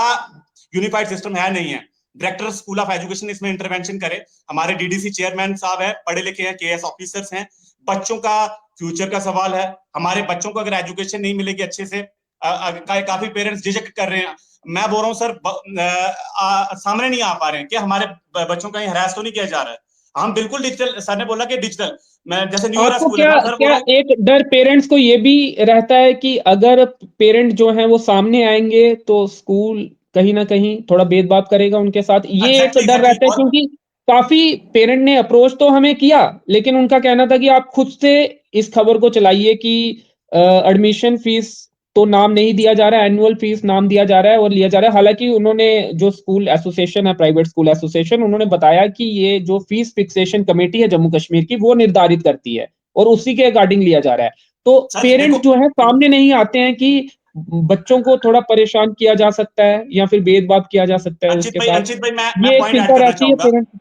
यूनिफाइड सिस्टम है नहीं है। डायरेक्टर स्कूल ऑफ एजुकेशन इसमें इंटरवेंशन करे। हमारे डीडीसी चेयरमैन साहब है, पढ़े लिखे हैं, केएस ऑफिसर्स हैं। बच्चों का फ्यूचर का सवाल है। हमारे बच्चों को अगर एजुकेशन नहीं मिलेगी अच्छे से, काफी पेरेंट्स झिझक कर रहे हैं। मैं बोल रहा हूँ सर, सामने नहीं आ पा रहे हैं कि हमारे बच्चों का हरास तो नहीं किया जा रहा है। हम बिल्कुल डिजिटल, सर ने बोला कि डिजिटल, मैं जैसे न्यू एरा आपको स्कूल है, क्या मैं सर बोल क्या रहा हूँ। एक डर पेरेंट्स को ये भी रहता है कि अगर पेरेंट जो हैं वो सामने आएंगे तो स्कूल कहीं ना कहीं थोड़ा भेदभाव करेगा उनके साथ, ये एक एग्जैक्टली डर एग्जैक्टली। रहता है? और क्योंकि काफी पेरेंट ने अप्रोच तो हमें किया, लेकिन उनका कहना था कि आप खुद से इस खबर को चलाइए कि एडमिशन फीस तो नाम नहीं दिया जा रहा है, एनुअल फीस नाम दिया जा रहा है और लिया जा रहा है। हालांकि उन्होंने, जो स्कूल एसोसिएशन है, प्राइवेट स्कूल एसोसिएशन, उन्होंने बताया कि ये जो फीस फिक्सेशन कमेटी है जम्मू कश्मीर की, वो निर्धारित करती है और उसी के अकॉर्डिंग लिया जा रहा है। तो सर पेरेंट्स देखो, जो है सामने नहीं आते हैं कि बच्चों को थोड़ा परेशान किया जा सकता है या फिर भेदभाव किया जा सकता है उसके साथ, अंचित भाई मैं ये एक पॉइंट ऐड चिंता करना रहती है चाहूंगा। पेरेंट्स।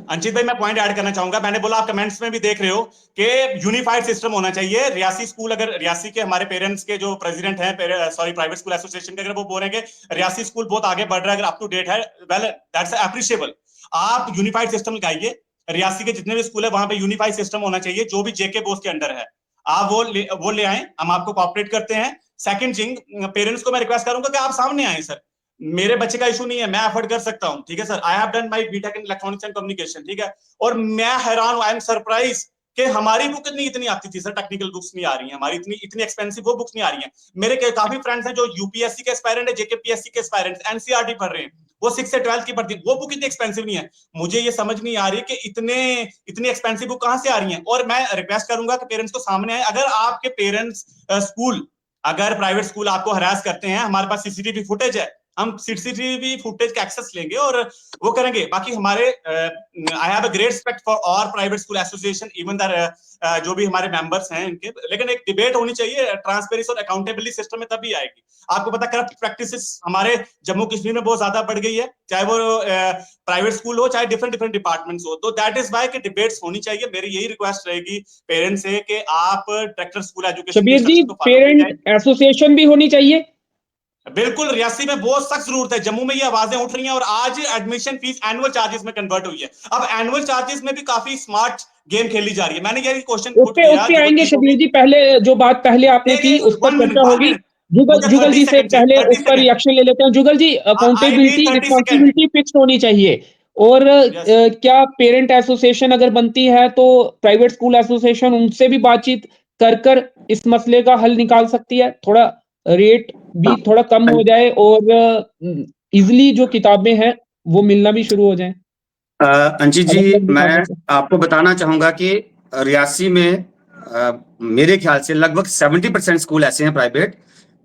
अंचित भाई, मैं पॉइंट ऐड करना चाहूंगा। मैंने बोला, आप कमेंट्स में भी देख रहे हो कि यूनिफाइड सिस्टम होना चाहिए। रियासी स्कूल, अगर रियासी के हमारे पेरेंट्स के जो प्रेसिडेंट हैं, प्राइवेट स्कूल एसोसिएशन के, अगर वो बोल रहे हैं कि रियासी स्कूल बहुत आगे बढ़ रहा है, अगर अप टू डेट है, वेल दैट्स अप्रिशिएबल। आप यूनिफाइड सिस्टम लगाइए, रियासी के जितने भी स्कूल है वहां पे यूनिफाइड सिस्टम होना चाहिए, जो भी जेके बोस के अंडर है। आप वो ले आए, हम आपको कॉपरेट करते हैं। सेकंड थिंग, पेरेंट्स को मैं रिक्वेस्ट करूंगा कि आप सामने आए सर। मेरे बच्चे का इशू नहीं है, मैं अफोर्ड कर सकता हूं, ठीक है sir. I have done my BTech in electronics and communication, ठीक है। और मैं हैरान हूं, आई एम सरप्राइज कि हमारी बुक इतनी आती थी सर, टेक्निकल बुक्स नहीं आ रही हैं हमारी, इतनी एक्सपेंसिव वो बुक्स नहीं आ रही हैं। मेरे काफी फ्रेंड्स हैं जो यूपीएससी के एस्पायरेंट है, जेकेपीएससी के एस्पायरेंट, एनसीईआरटी पढ़ रहे हैं, वो 6 से 12 की पढ़ती है, वो बुक इतनी एक्सपेंसिव नहीं है। मुझे ये समझ नहीं आ रही कि इतनी एक्सपेंसिव बुक कहां से आ रही है। और मैं रिक्वेस्ट करूंगा कि पेरेंट्स को सामने आए। अगर आपके पेरेंट्स स्कूल, अगर प्राइवेट स्कूल आपको हरास करते हैं, हमारे पास सीसीटीवी फुटेज है, हम सीसीटीवी फुटेज का एक्सेस लेंगे और वो करेंगे। बाकी हमारे I have a great respect for all private school association, even the जो भी हमारे मेंबर्स हैं इनके, लेकिन एक डिबेट होनी चाहिए, ट्रांसपेरेंसी और अकाउंटेबिलिटी सिस्टम में तभी आएगी। आपको पता, करप्ट प्रैक्टिसेस हमारे जम्मू कश्मीर में बहुत ज्यादा बढ़ गई है, चाहे वो प्राइवेट स्कूल हो, चाहे डिफरेंट डिपार्टमेंट्स हो। तो दैट इज वाई कि डिबेट्स होनी चाहिए। मेरी यही रिक्वेस्ट रहेगी पेरेंट्स से कि आप ट्रैक्टर स्कूल एजुकेशन शबीर जी, पेरेंट एसोसिएशन भी होनी चाहिए। बिल्कुल, रियासी में बहुत सख्त जरूरत है। जम्मू में ये आवाजें उठ रही हैं और आज एडमिशन फीस एनुअल चार्जेस में कन्वर्ट हुई है। अब एनुअल चार्जेस में भी काफी स्मार्ट गेम खेली जा रही है। मैंने ये क्वेश्चन पुट किया, उस पे आएंगे शबीर जी। पहले जो बात पहले आपने की उस पर चर्चा होगी। जुगल जी से पहले उस पर रिएक्शन ले लेते हैं। जुगल जी, अकाउंटेबिलिटी, रिस्पॉन्सिबिलिटी फिक्स होनी चाहिए। और क्या पेरेंट एसोसिएशन अगर बनती है तो प्राइवेट स्कूल एसोसिएशन उनसे भी बातचीत कर इस मसले का हल निकाल सकती है? थोड़ा रेट भी थोड़ा कम हो जाए और इजिली जो किताबें हैं वो मिलना भी शुरू हो जाए। अंचित जी, मैं आपको बताना चाहूंगा कि रियासी में मेरे ख्याल से लगभग 70% स्कूल ऐसे हैं प्राइवेट,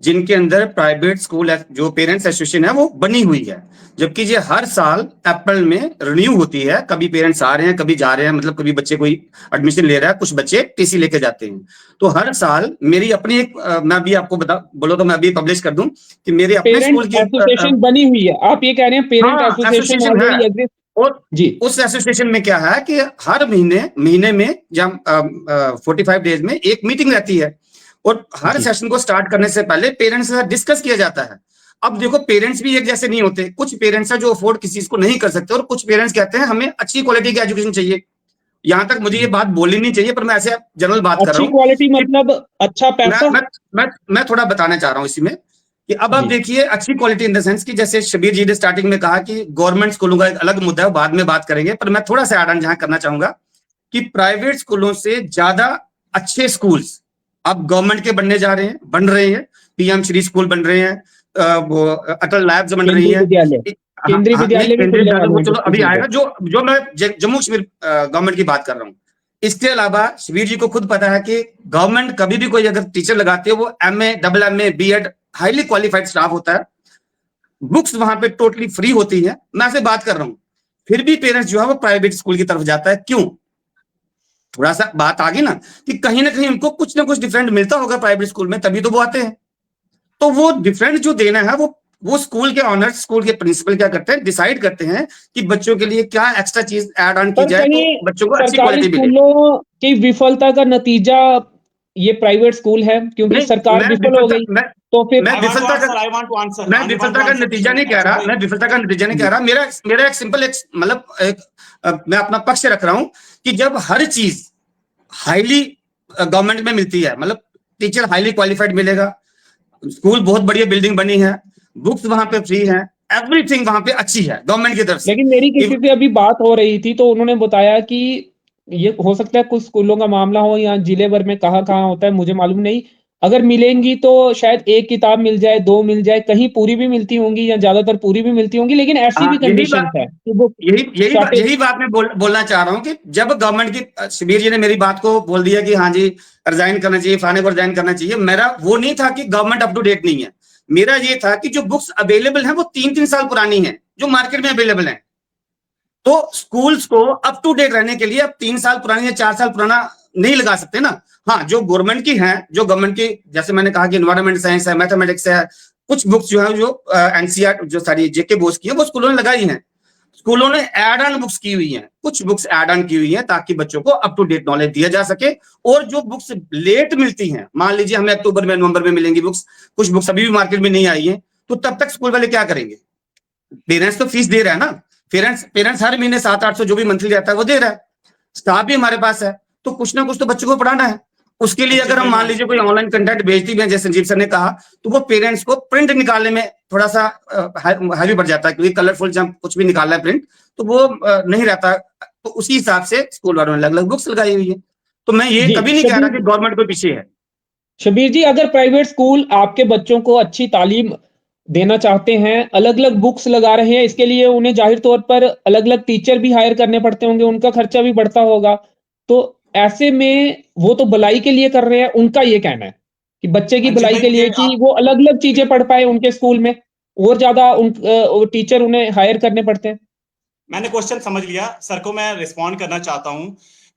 जिनके अंदर प्राइवेट स्कूल जो पेरेंट्स एसोसिएशन है वो बनी हुई है, जबकि ये हर साल अप्रैल में रिन्यू होती है। कभी पेरेंट्स आ रहे हैं, कभी जा रहे हैं, मतलब कभी बच्चे कोई एडमिशन ले रहा है, कुछ बच्चे टीसी लेके जाते हैं। तो हर साल मेरी अपनी एक, मैं भी आपको बोलो तो मैं भी पब्लिश कर दूं कि मेरे अपने स्कूल की एसोसिएशन बनी हुई है। आप ये कह रहे हैं पेरेंट एसोसिएशन ऑलरेडी एग्जिस्ट। और जी, उस एसोसिएशन में क्या है कि हर महीने में जब 45 डेज में एक मीटिंग रहती है और हर सेशन को स्टार्ट करने से पहले पेरेंट्स से डिस्कस किया जाता है। अब देखो, पेरेंट्स भी एक जैसे नहीं होते। कुछ पेरेंट्स है जो अफोर्ड किसी चीज को नहीं कर सकते और कुछ पेरेंट्स कहते हैं हमें अच्छी क्वालिटी की एजुकेशन चाहिए। यहां तक मुझे ये बात बोलनी नहीं चाहिए, पर मैं ऐसे जनरल बात कर रहा हूँ। अच्छी क्वालिटी मतलब अच्छा पैसा। मैं थोड़ा बताना चाह रहा हूँ इसमें कि अब आप देखिए अच्छी क्वालिटी इन द सेंस कि जैसे शबीर जी ने स्टार्टिंग में कहा कि गवर्नमेंट स्कूलों का एक अलग मुद्दा है, बाद में बात करेंगे, पर मैं थोड़ा सा ऐड ऑन जहां करना चाहूंगा कि प्राइवेट स्कूलों से ज्यादा अच्छे स्कूल्स अब गवर्नमेंट के बन रहे हैं। पीएम श्री स्कूल बन रहे हैं, वो अटल लैब्स बन रही है, केंद्रीय विद्यालय भी चलो अभी आएगा, जो मैं जम्मू कश्मीर गवर्नमेंट की बात कर रहा हूँ। इसके अलावा शबीर जी को खुद पता है कि गवर्नमेंट कभी भी कोई अगर टीचर लगाती है वो MA, double MA, BEd, highly qualified staff होता है। बुक्स वहां पे टोटली फ्री होती है। मैं आपसे बात कर रहा हूं, फिर भी पेरेंट्स जो है वो प्राइवेट स्कूल की तरफ जाता है। क्यों? थोड़ा सा बात आ गई ना कि कहीं ना कहीं उनको कुछ ना कुछ डिफरेंट मिलता होगा प्राइवेट स्कूल में, तभी तो वो आते हैं। तो वो डिफरेंट जो देना है वो स्कूल के ऑनर्स, स्कूल के प्रिंसिपल क्या करते हैं, डिसाइड करते हैं कि बच्चों के लिए क्या एक्स्ट्रा चीज ऐड ऑन की जाए तो बच्चों को अच्छी क्वालिटी मिले। स्कूलों की विफलता का नतीजा ये प्राइवेट स्कूल है, क्योंकि सरकार विफल हो गई। तो फिर मैं विफलता का नतीजा नहीं कह रहा, मेरा एक सिंपल मतलब मैं अपना पक्ष रख रहा हूं कि जब हर चीज हाईली गवर्नमेंट में मिलती है, मतलब टीचर हाईली क्वालिफाइड मिलेगा, स्कूल बहुत बढ़िया बिल्डिंग बनी है, बुक्स वहां पे फ्री है, एवरीथिंग वहां पे अच्छी है गवर्नमेंट की तरफ से। लेकिन मेरी किसी से अभी बात हो रही थी तो उन्होंने बताया कि ये हो सकता है कुछ स्कूलों का मामला हो या जिले भर में कहाँ होता है मुझे मालूम नहीं। अगर मिलेंगी तो शायद एक किताब मिल जाए, 2 मिल जाए, कहीं पूरी भी मिलती होंगी या ज्यादातर पूरी भी मिलती होंगी, लेकिन ऐसी भी कंडीशन है। यही बात मैं बोलना चाह रहा हूँ कि जब गवर्नमेंट की, शबीर जी ने मेरी बात को बोल दिया कि हाँ जी रिजाइन करना चाहिए, फलाने को रिजाइन करना चाहिए, मेरा वो नहीं था कि गवर्नमेंट अप टू डेट नहीं है। मेरा ये था कि जो बुक्स अवेलेबल है वो 3-3 साल पुरानी है जो मार्केट में अवेलेबल है। तो स्कूल्स को अप टू डेट रहने के लिए अब 3 साल पुरानी या 4 साल पुराना नहीं लगा सकते ना। हाँ, जो गवर्नमेंट की है, जो गवर्नमेंट की, जैसे मैंने कहा कि एनवायरमेंट साइंस है, मैथमेटिक्स है, कुछ बुक्स जो है जो एनसीईआरटी जो सारी जेके बोस की है वो स्कूलों ने लगाई हैं। स्कूलों ने एड ऑन बुक्स की हुई हैं, कुछ बुक्स एड ऑन की हुई हैं ताकि बच्चों को अप टू डेट नॉलेज दिया जा सके। और जो बुक्स लेट मिलती हैं, मान लीजिए हमें अक्टूबर में नवंबर में मिलेंगी बुक्स, कुछ बुक्स अभी भी मार्केट में नहीं आई हैं, तो तब तक स्कूल वाले क्या करेंगे? पेरेंट्स तो फीस दे रहा है ना, पेरेंट्स हर महीने 700-800 जो भी मंथली रहता है वो दे रहा है, स्टाफ भी हमारे पास है, तो कुछ ना कुछ तो बच्चों को पढ़ाना है। उसके लिए अगर हम मान लीजिए कोई ऑनलाइन कंटेंट भेजती है, जैसे संजीव सर ने कहा, तो वो पेरेंट्स को प्रिंट निकालने में थोड़ा सा हैवी बढ़ जाता है, क्योंकि कलरफुल जब कुछ भी निकालना है प्रिंट तो वो नहीं रहता। तो उसी हिसाब से स्कूल वालों ने अलग अलग बुक्स लगाई हुई है। तो मैं ये जी कभी नहीं कह रहा शबीर कि गवर्नमेंट कोई पीछे है। शबीर जी, अगर प्राइवेट स्कूल आपके बच्चों को अच्छी तालीम देना चाहते हैं, अलग अलग बुक्स लगा रहे हैं, इसके लिए उन्हें जाहिर तौर पर अलग अलग टीचर भी हायर करने पड़ते होंगे, उनका खर्चा भी बढ़ता होगा। तो ऐसे में वो तो भलाई के लिए कर रहे हैं, उनका ये कहना है कि बच्चे की अंशित भलाई भाई के लिए ये कि आप वो अलग अलग चीजें पढ़ पाए उनके स्कूल में, और ज्यादा टीचर उन्हें हायर करने पड़ते हैं। मैंने क्वेश्चन समझ लिया, सर को मैं रिस्पॉन्ड करना चाहता हूं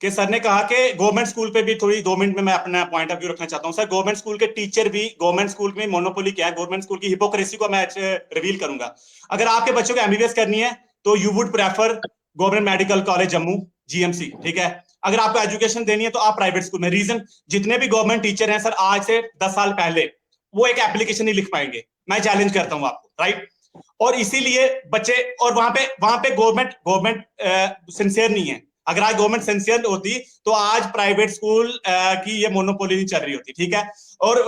कि सर ने कहा कि गवर्नमेंट स्कूल पे भी थोड़ी 2 मिनट में मैं अपना पॉइंट ऑफ व्यू रखना चाहता हूं। सर गवर्नमेंट स्कूल के टीचर भी, गवर्नमेंट स्कूल में मोनोपोली क्या है, गवर्नमेंट स्कूल की हिपोक्रेसी को मैं रिवील करूंगा। अगर आपके बच्चों को एमबीबीएस करनी है तो you would prefer government medical college Jammu, GMC, ठीक है। अगर आपको एजुकेशन देनी है तो आप प्राइवेट स्कूल में। रीजन, जितने भी गवर्नमेंट टीचर हैं सर, आज से 10 साल पहले वो एक एप्लीकेशन नहीं लिख पाएंगे, मैं चैलेंज करता हूं आपको, राइट। और इसीलिए बच्चे, और वहां पे गवर्नमेंट सिंसियर नहीं है। अगर आज गवर्नमेंट सिंसियर होती तो आज प्राइवेट स्कूल की ये मोनोपोली नहीं चल रही होती, ठीक है। और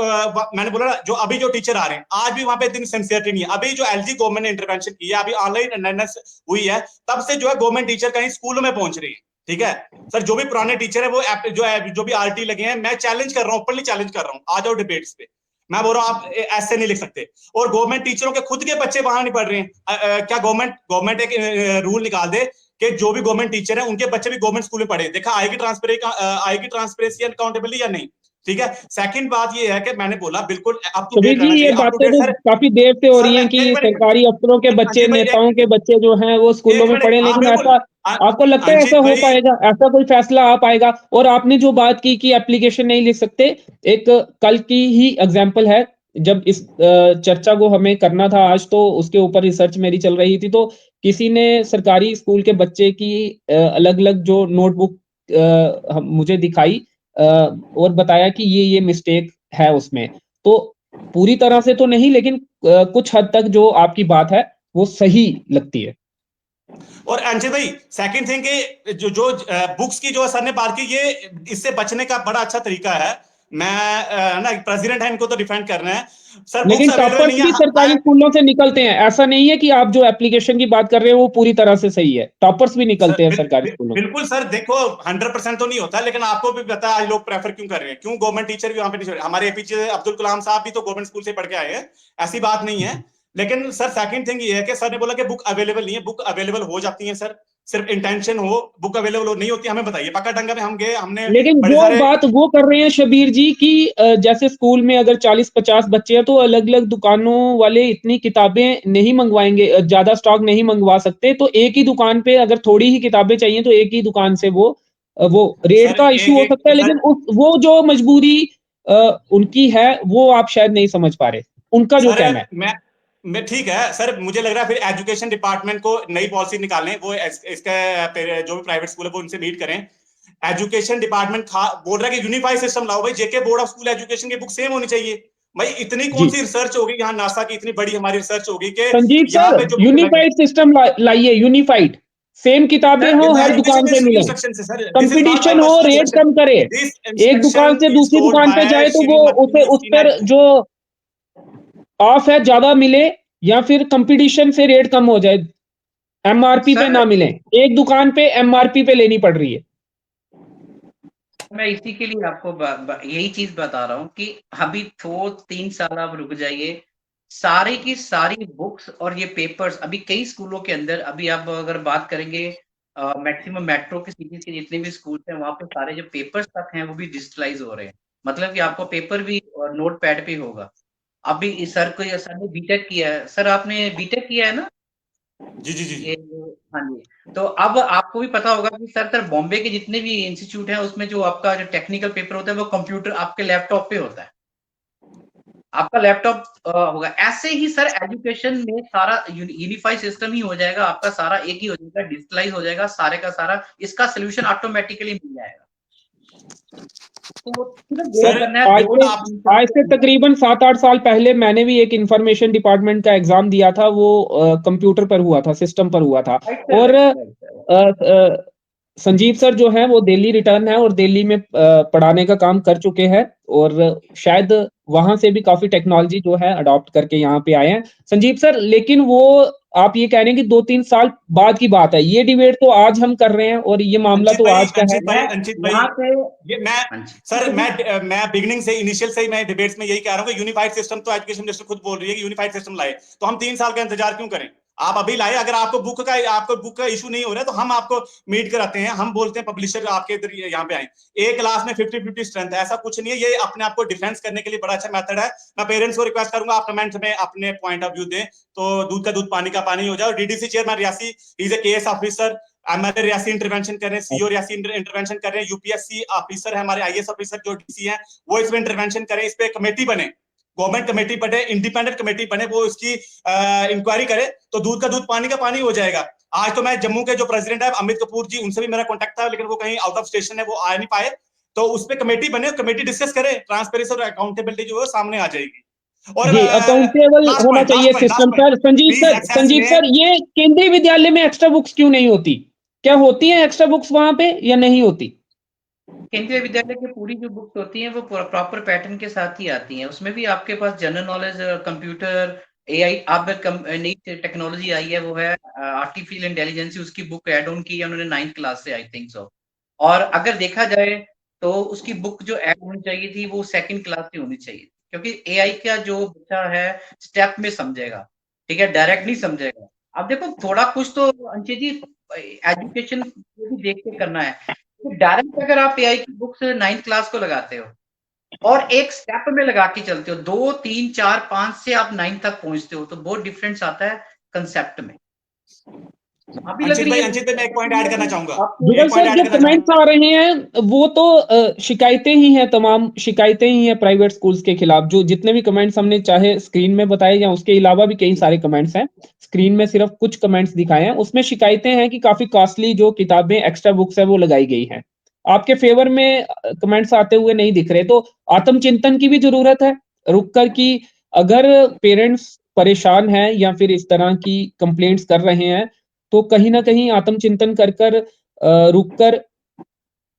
मैंने बोला ना, जो अभी जो टीचर आ रहे हैं आज भी वहां पे इतनी सिंसियरिटी नहीं है। अभी जो एलजी गवर्नमेंट ने इंटरवेंशन की है, अभी ऑनलाइन अटेंडेंस हुई है, तब से जो है गवर्नमेंट टीचर कहीं स्कूलों में पहुंच रही है, ठीक है। सर जो भी पुराने टीचर है वो जो भी आरटी लगे हैं, मैं चैलेंज कर रहा हूँ, ओपनली चैलेंज कर रहा हूँ, आ जाओ डिबेट्स पे। मैं बोल रहा हूँ आप ऐसे नहीं लिख सकते। और गवर्नमेंट टीचरों के खुद के बच्चे वहां नहीं पढ़ रहे हैं। क्या गवर्नमेंट एक रूल निकाल दे कि जो भी गवर्नमेंट टीचर है उनके बच्चे भी गवर्नमेंट स्कूल में पढ़े? देखा आएगी ट्रांसपेरेंसी एंड अकाउंटेबिलिटी या नहीं, ठीक है। सेकंड बात ये है कि मैंने बोला बिल्कुल अप टू शबीर डेट जी, रहना ये चाहिए, अप टू बातें डेट तो सर। काफी देर से हो सर रही मैं हैं कि एक मिनट, सरकारी अफसरों के बच्चे, अंजित भाई नेताओं के बच्चे जो हैं वो स्कूलों एक में मिनट, पढ़े, हाँ लेकिन बिल्कुल। ऐसा आपको लगता है ऐसा अंजित हो भाई, पाएगा? ऐसा कोई फैसला आ पाएगा? और आपने जो बात की कि एप्लीकेशन नहीं लिख सकते, एक कल की ही एग्जांपल है, जब इस चर्चा को हमें करना था आज, तो उसके ऊपर रिसर्च मेरी चल रही थी, तो किसी ने सरकारी स्कूल के बच्चे की अलग अलग जो नोटबुक मुझे दिखाई और बताया कि ये मिस्टेक है उसमें। तो पूरी तरह से तो नहीं, लेकिन कुछ हद तक जो आपकी बात है वो सही लगती है। और अंजित भाई सेकंड थिंग के जो बुक्स की जो सर ने बात की, ये इससे बचने का बड़ा अच्छा तरीका है। मैं ना प्रेसिडेंट है, इनको तो डिफेंड करना है। सर लेकिन बुक्स अवेलेबल टॉपर्स नहीं भी है, सरकारी स्कूलों से निकलते हैं, ऐसा नहीं है कि आप जो एप्लीकेशन की बात कर रहे हो वो पूरी तरह से सही है, टॉपर्स भी सर निकलते हैं सरकारी स्कूलों से। बिल्कुल सर, देखो 100% तो नहीं होता, लेकिन आपको भी पता है आज लोग प्रेफर क्यों कर रहे हैं, क्यों गवर्नमेंट टीचर भी वहां पे नहीं। हमारे एपीजे अब्दुल कलाम साहब भी तो गवर्नमेंट स्कूल से पढ़ के आए हैं, ऐसी बात नहीं है। लेकिन सर सेकंड थिंग ये है कि सर ने बोला कि बुक अवेलेबल नहीं है, बुक अवेलेबल हो जाती है सर, सिर्फ इंटेंशन हो। बुक अवेलेबल हो नहीं होती, हमें बताइए। पक्का डंगा में हम गए, हमने लेकिन बड़े जो सारे, बात वो कर रहे हैं शबीर जी की, जैसे स्कूल में अगर 40-50 बच्चे हैं तो अलग अलग दुकानों वाले इतनी किताबें नहीं मंगवाएंगे, ज्यादा स्टॉक नहीं मंगवा सकते, तो एक ही दुकान पे अगर थोड़ी ही किताबें चाहिए तो एक ही दुकान से वो रेट सर का एक इशू हो सकता है, एक सर लेकिन उस वो जो मजबूरी उनकी है वो आप शायद नहीं समझ पा रहे, उनका जो सर कहना है। मैं ठीक है सर, मुझे लग रहा है फिर एजुकेशन डिपार्टमेंट को नई पॉलिसी निकालने, वो इसका जो भी प्राइवेट स्कूल है वो उनसे मीट करें। एजुकेशन डिपार्टमेंट बोल रहा है कि यूनिफाइड सिस्टम लाओ भाई, जेके बोर्ड ऑफ स्कूल एजुकेशन की बुक सेम होनी चाहिए। भाई इतनी कौन जी सी रिसर्च होगी, यहाँ नासा की इतनी बड़ी हमारी रिसर्च होगी कि संजीव यहाँ सर, पे जो बुक लगे। यूनिफाइड सिस्टम लाइए, यूनिफाइड सेम किताबें सर हो, दिस हर दुकान पे एजुकेशन मिले, इंस्ट्रक्शन से sir, this is not by competition हो, पर्सनल रेट इंस्ट्रक्शन। कम करे, दिस एक दुकान इंस्ट्रक्शन से इज दूसरी टोल्ड दुकान पे बाय जाए तो वो उसे श्रीमती उस पर श्रीमती जो ऑफ है ज्यादा मिले, या फिर कंपटीशन से रेट कम हो जाए, एमआरपी पे सर ना मिले, एक दुकान पे एमआरपी पे लेनी पड़ रही है। मैं इसी के लिए आपको यही चीज बता रहा हूँ कि अभी 2-3 साल आप रुक जाइए, सारी की सारी बुक्स और ये पेपर्स अभी कई स्कूलों के अंदर, अभी आप अगर बात करेंगे मैक्सिमम मेट्रो के सिटीज के जितने भी स्कूल हैं वहां पे सारे जो पेपर्स तक हैं वो भी डिजिटलाइज हो रहे हैं। मतलब कि आपको पेपर भी और नोट पैड पे होगा। अभी सर ने बीटेक किया है, सर आपने बीटेक किया है ना? जी जी जी ये हाँ जी। तो अब आपको भी पता होगा कि सर बॉम्बे के जितने भी इंस्टीट्यूट हैं उसमें जो आपका जो टेक्निकल पेपर होता है वो कंप्यूटर आपके लैपटॉप पे होता है। आपका लैपटॉप होगा। ऐसे ही सर एजुकेशन में सारा यूनिफाइड सिस्टम ही हो जाएगा, आपका सारा एक ही हो जाएगा, डिजिटलाइज हो जाएगा सारे का सारा, इसका सोल्यूशन ऑटोमेटिकली मिल जाएगा। तो सर आज से तकरीबन 7-8 साल पहले मैंने भी एक इंफॉर्मेशन डिपार्टमेंट का एग्जाम दिया था, वो कंप्यूटर पर हुआ था, सिस्टम पर हुआ था। और संजीव सर जो है वो दिल्ली रिटर्न है और दिल्ली में पढ़ाने का काम कर चुके हैं, और शायद वहां से भी काफी टेक्नोलॉजी जो है अडॉप्ट करके यहाँ पे आए हैं संजीव सर। लेकिन वो आप ये कह रहे हैं कि 2-3 साल बाद की बात है, ये डिबेट तो आज हम कर रहे हैं और ये मामला तो आज का है। अंचित भाई, मैं बिगिनिंग से इनिशियल से ही मैं डिबेट्स में यही कह रहा हूँ कि यूनिफाइड सिस्टम, तो एजुकेशन मिनिस्टर खुद बोल रही है कि यूनिफाइड सिस्टम लाए, तो हम 3 साल का इंतजार क्यों करें? आप अभी लाए। अगर आपको बुक का इशू नहीं हो रहा है तो हम आपको मीट कराते हैं। हम बोलते हैं पब्लिशर आपके इधर यहाँ पे आए। एक क्लास में 50-50 स्ट्रेंथ है, ऐसा कुछ नहीं है। ये अपने आप को डिफेंस करने के लिए बड़ा अच्छा मेथड है। मैं पेरेंट्स को रिक्वेस्ट करूंगा आप कमेंट में अपने पॉइंट ऑफ व्यू दें, तो दूध का दूध पानी का पानी हो जाए। DDC chairman Reasi, is a KS officer, MLA Reasi intervention कर रहे हैं, सीओ रियासी इंटरवेंशन कर रहे हैं, यूपीएससी ऑफिसर है हमारे, आईएएस ऑफिसर जो डीसी हैं वो इसमें इंटरवेंशन करें। इस पे कमेटी बने, गवर्नमेंट कमेटी बने, इंडिपेंडेंट कमेटी बने, वो इसकी इंक्वायरी करे, तो दूध का दूध पानी का पानी हो जाएगा। आज तो मैं जम्मू के जो प्रेसिडेंट है अमित कपूर जी, उनसे भी मेरा कांटेक्ट था, लेकिन वो कहीं आउट ऑफ स्टेशन है, वो आ नहीं पाए। तो उस पे कमेटी बने, कमेटी डिस्कस करे, ट्रांसपेरेंसी और अकाउंटेबिलिटी जो है सामने आ जाएगी। और जी, अकाउंटेबल होना चाहिए सिस्टम सर। संजीव सर, ये केंद्रीय विद्यालय में एक्स्ट्रा बुक्स क्यों नहीं होती? क्या होती है एक्स्ट्रा बुक्स वहां पे या नहीं होती? केंद्रीय विद्यालय की पूरी जो बुक्स होती हैं वो प्रॉपर पैटर्न के साथ ही आती हैं। उसमें भी आपके पास जनरल नॉलेज, कंप्यूटर, एआई, आप नई टेक्नोलॉजी आई है वो है आर्टिफिशियल इंटेलिजेंस, उसकी बुक ऐड ऑन की है उन्होंने 9th क्लास से, आई थिंक सो। और अगर देखा जाए तो उसकी बुक जो ऐड होनी चाहिए थी वो 2nd क्लास से होनी चाहिए, क्योंकि एआई का जो बच्चा है स्टेप में समझेगा, ठीक है, डायरेक्ट नहीं समझेगा। अब देखो थोड़ा कुछ तो अंशित जी एजुकेशन भी देख के करना है। डायरेक्ट अगर आप एआई की बुक्स 9th क्लास को लगाते हो और एक स्टेप में लगा के चलते हो, 2, 3, 4, 5 से आप 9 तक पहुंचते हो, तो बहुत डिफरेंस आता है कंसेप्ट में। अंचित भाई मैं एक पॉइंट ऐड करना चाहूंगा। जुगल सर, जो कमेंट्स आ रहे हैं वो तो शिकायतें ही हैं, तमाम शिकायतें ही हैं प्राइवेट स्कूल्स के खिलाफ। जो जितने भी कमेंट्स हमने चाहे स्क्रीन में बताए या उसके अलावा भी कई सारे कमेंट्स हैं, स्क्रीन में सिर्फ कुछ कमेंट्स दिखाए हैं, उसमें शिकायतें हैं कि काफी कॉस्टली जो किताबें एक्स्ट्रा बुक्स है वो लगाई गई हैं। आपके फेवर में कमेंट्स आते हुए नहीं दिख रहे, तो आत्मचिंतन की भी जरूरत है रुक कर की। अगर पेरेंट्स परेशान हैं या फिर इस तरह की कंप्लेंट्स कर रहे हैं, तो कहीं ना कहीं आत्मचिंतन कर रुक कर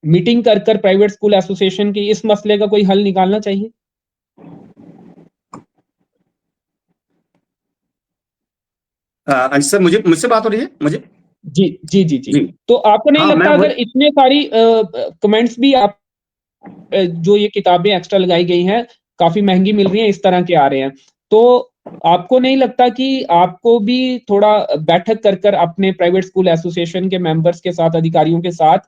मीटिंग कर प्राइवेट स्कूल एसोसिएशन की इस मसले का कोई हल निकालना चाहिए। सर मुझसे बात हो रही है? मुझे जी जी जी जी, जी। तो आपको नहीं लगता अगर इतने सारी कमेंट्स भी आप जो ये किताबें एक्स्ट्रा लगाई गई हैं काफी महंगी मिल रही हैं, इस तरह के आ रहे हैं, तो आपको नहीं लगता कि आपको भी थोड़ा बैठक कर अपने प्राइवेट स्कूल एसोसिएशन के मेंबर्स के साथ, अधिकारियों के साथ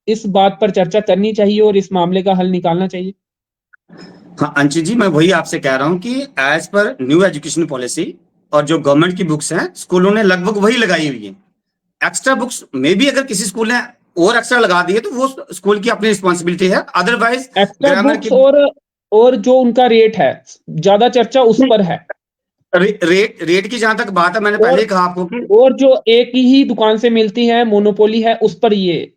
इस बात पर चर्चा करनी चाहिए और इस मामले का हल निकालना चाहिए? हाँ अंशित जी, मैं वही आपसे कह रहा हूँ कि as per new education policy और जो गवर्नमेंट की बुक्स हैं स्कूलों ने लगभग वही लगाई हुई है। एक्स्ट्रा बुक्स में भी अगर किसी स्कूल ने और एक्स्ट्रा लगा दिए तो वो स्कूल की अपनी रिस्पॉन्सिबिलिटी है, अदरवाइज एक्स्ट्रा बुक्स और जो उनका रेट है ज्यादा चर्चा उस पर है। रेट की जहां तक बात है, मैंने पहले कहा आपको कि और जो एक ही दुकान से मिलती है, मोनोपोली है, उस पर ये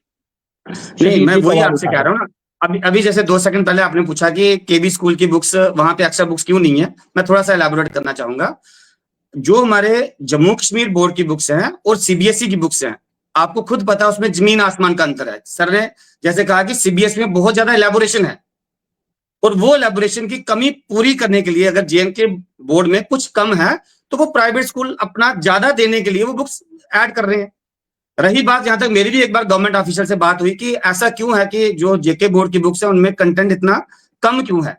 नहीं, मैं वही आपसे कह रहा हूँ ना। अभी जैसे 2 सेकंड पहले आपने पूछा कि केबी स्कूल की बुक्स वहां पे एक्स्ट्रा बुक्स क्यों नहीं है, मैं थोड़ा सा एलैबोरेट करना चाहूंगा। जो हमारे जम्मू कश्मीर बोर्ड की बुक्स हैं और सीबीएसई की बुक्स हैं, आपको खुद पता है उसमें जमीन आसमान का अंतर है। सर ने जैसे कहा कि सीबीएसई में बहुत ज्यादा एलैबोरेशन है, और वो एलैबोरेशन की कमी पूरी करने के लिए अगर जेएनके बोर्ड में कुछ कम है तो वो प्राइवेट स्कूल अपना ज्यादा देने के लिए वो बुक्स ऐड कर रहे हैं। रही बात, जहां तक मेरी भी एक बार गवर्नमेंट ऑफिसर से बात हुई कि ऐसा क्यों है कि जो जेके बोर्ड की बुक्स है उनमें कंटेंट इतना कम क्यों है,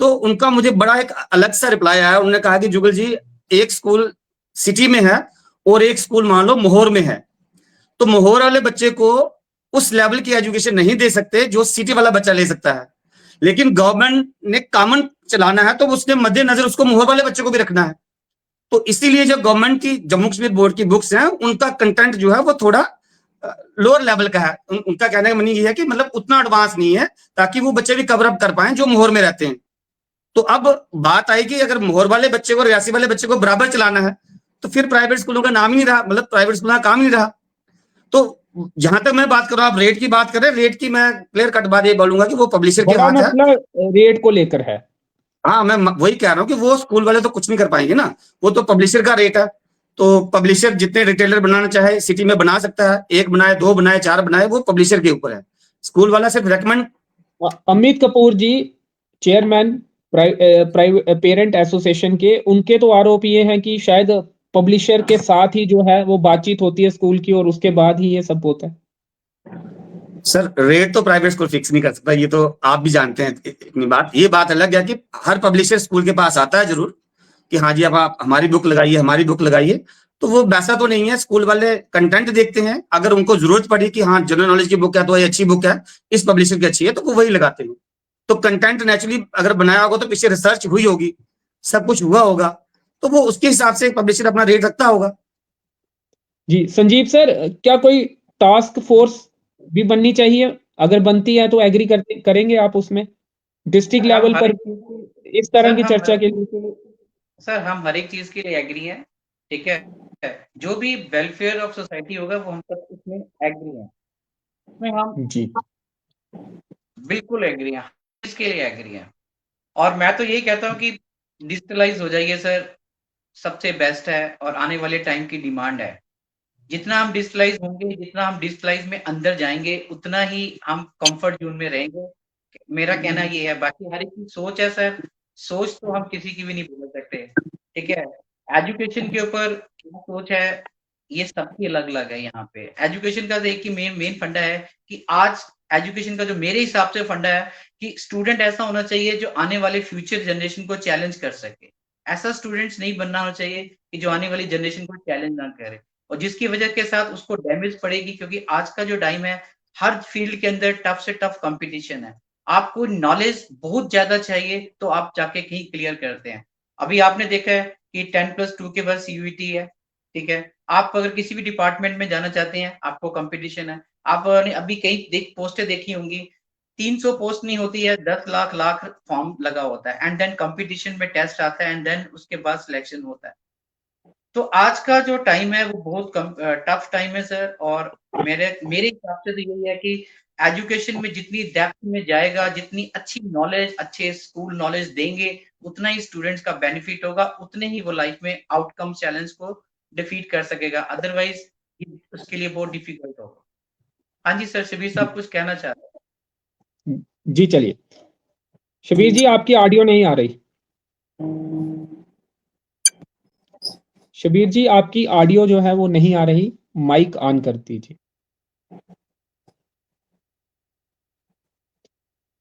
तो उनका मुझे बड़ा एक अलग सा रिप्लाई आया। उन्होंने कहा कि जुगल जी, एक स्कूल सिटी में है और एक स्कूल मान लो मोहर में है, तो मोहर वाले बच्चे को उस लेवल की एजुकेशन नहीं दे सकते जो सिटी वाला बच्चा ले सकता है, लेकिन गवर्नमेंट ने कॉमन चलाना है तो उसने मद्देनजर उसको मोहर वाले बच्चे को भी रखना है। तो इसीलिए जो गवर्नमेंट की जम्मू कश्मीर बोर्ड की बुक्स हैं उनका कंटेंट जो है वो थोड़ा लोअर लेवल का है। उनका कहने का मीनिंग ये है कि मतलब उतना एडवांस नहीं है, ताकि वो बच्चे भी कवर अप कर पाए जो मोहर में रहते हैं। तो अब बात आई कि अगर मोहर वाले बच्चे को रियासी वाले बच्चे को बराबर चलाना है तो फिर प्राइवेट स्कूलों का नाम ही नहीं रहा, मतलब प्राइवेट स्कूलों का काम ही नहीं रहा। तो जहां तक मैं बात कर रहा हूँ, आप रेट की बात करें, रेट की मैं क्लियर कट बात ये बोलूंगा कि वो पब्लिशर के बड़ा हाथ है। मसला रेट को लेकर है। हाँ, मैं वही कह रहा हूँ कि वो स्कूल वाले तो कुछ नहीं कर पाएंगे ना, वो तो पब्लिशर का रेट है। तो पब्लिशर जितने रिटेलर बनाना चाहे सिटी में बना सकता है, 1 बनाए, 2 बनाए, 4 बनाए, वो पब्लिशर के ऊपर है। स्कूल वाला सिर्फ रेकमेंड। अमित कपूर जी, चेयरमैन पेरेंट एसोसिएशन के, उनके तो आरोप ये हैं कि शायद पब्लिशर के साथ ही जो है वो बातचीत होती है स्कूल की और उसके बाद ही ये सब होता है। सर रेट तो प्राइवेट स्कूल फिक्स नहीं कर सकता, ये तो आप भी जानते हैं इतनी बात। ये बात अलग है कि हर पब्लिशर स्कूल के पास आता है जरूर कि हाँ जी अब आप हमारी बुक लगाइए, हमारी बुक लगाइए। तो वो वैसा तो नहीं है, स्कूल वाले कंटेंट देखते हैं, अगर उनको जरूरत पड़ी कि हाँ जनरल नॉलेज की बुक है तो ये अच्छी बुक है, इस पब्लिशर की अच्छी है, तो वो वही लगाते हैं। तो कंटेंट नेचुरली अगर बनाया होगा तो पीछे रिसर्च हुई होगी, सब कुछ हुआ होगा, तो वो उसके हिसाब से पब्लिशर अपना रेट रखता होगा। जी संजीव सर, क्या कोई टास्क फोर्स भी बननी चाहिए? अगर बनती है तो एग्री करेंगे आप उसमें, डिस्ट्रिक्ट सर हम लेवल हर पर एक चीज के इस तरह सर की हम चर्चा के हर लिए? सर हम हर एक चीज के लिए एग्री हैं, ठीक है। जो भी वेलफेयर ऑफ सोसाइटी होगा वो हम सब उसमें एग्री हैं, उसमें हम जी बिल्कुल एग्री हैं, इसके लिए एग्री हैं। और मैं तो यही कहता हूँ कि डिजिटलाइज हो जाइए सर, सबसे बेस्ट है और आने वाले टाइम की डिमांड है। जितना हम डिजिटलाइज होंगे, जितना हम डिजिटलाइज में अंदर जाएंगे, उतना ही हम कंफर्ट जोन में रहेंगे। मेरा कहना ये है, बाकी हर एक की सोच है सर, सोच तो हम किसी की भी नहीं बोल सकते, ठीक है। एजुकेशन के ऊपर क्या सोच है, ये सबकी अलग अलग है। यहाँ पे एजुकेशन का एक ही मेन फंडा है कि आज एजुकेशन का जो मेरे हिसाब से फंडा है कि स्टूडेंट ऐसा होना चाहिए जो आने वाले फ्यूचर जनरेशन को चैलेंज कर सके। ऐसा स्टूडेंट्स नहीं बनना होना चाहिए कि जो आने वाली जनरेशन को चैलेंज ना करे और जिसकी वजह के साथ उसको डैमेज पड़ेगी, क्योंकि आज का जो टाइम है हर फील्ड के अंदर टफ से टफ कंपटीशन है। आपको नॉलेज बहुत ज्यादा चाहिए तो आप जाके कहीं क्लियर करते हैं। अभी आपने देखा है कि 10+2 के बाद सीयूईटी है, ठीक है। आप अगर किसी भी डिपार्टमेंट में जाना चाहते हैं, आपको कंपटीशन है। आपने अभी कई पोस्टें देखी होंगी, 300 पोस्ट नहीं होती है, 10 लाख लाख फॉर्म लगा होता है, एंड देन कंपटीशन में टेस्ट आता है, एंड देन उसके बाद सिलेक्शन होता है। तो आज का जो टाइम है वो बहुत टफ टाइम है सर। और मेरे मेरे हिसाब से तो यही है कि एजुकेशन में जितनी डेप्थ में जाएगा, जितनी अच्छी नॉलेज, अच्छे स्कूल नॉलेज देंगे, उतना ही स्टूडेंट्स का बेनिफिट होगा, उतने ही वो लाइफ में आउटकम चैलेंज को डिफीट कर सकेगा। अदरवाइज उसके लिए बहुत डिफिकल्ट होगा। हाँ जी सर, शबीर साहब कुछ कहना चाह रहे हैं? जी चलिए, शबीर जी आपकी ऑडियो नहीं आ रही। शबीर जी आपकी ऑडियो जो है वो नहीं आ रही, माइक ऑन कर दीजिए।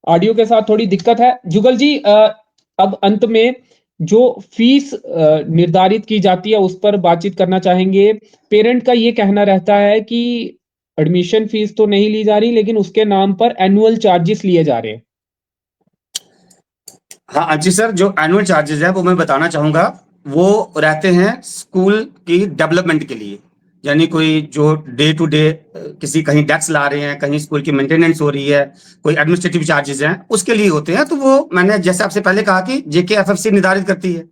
ऑडियो के साथ थोड़ी दिक्कत है। जुगल जी, अब अंत में जो फीस निर्धारित की जाती है उस पर बातचीत करना चाहेंगे। पेरेंट का ये कहना रहता है कि एडमिशन फीस तो नहीं ली जा रही, लेकिन उसके नाम पर एनुअल चार्जेस लिए जा रहे हैं। हाँ जी सर, जो एनुअल चार्जेस है वो मैं बताना चाहूंगा, वो रहते हैं स्कूल की डेवलपमेंट के लिए। यानी कोई जो डे टू डे किसी कहीं डेस्क ला रहे हैं, कहीं स्कूल की मेंटेनेंस हो रही है, कोई एडमिनिस्ट्रेटिव चार्जेस हैं, उसके लिए होते हैं। तो वो मैंने जैसे आपसे पहले कहा कि जेकेएफएफसी निर्धारित करती है,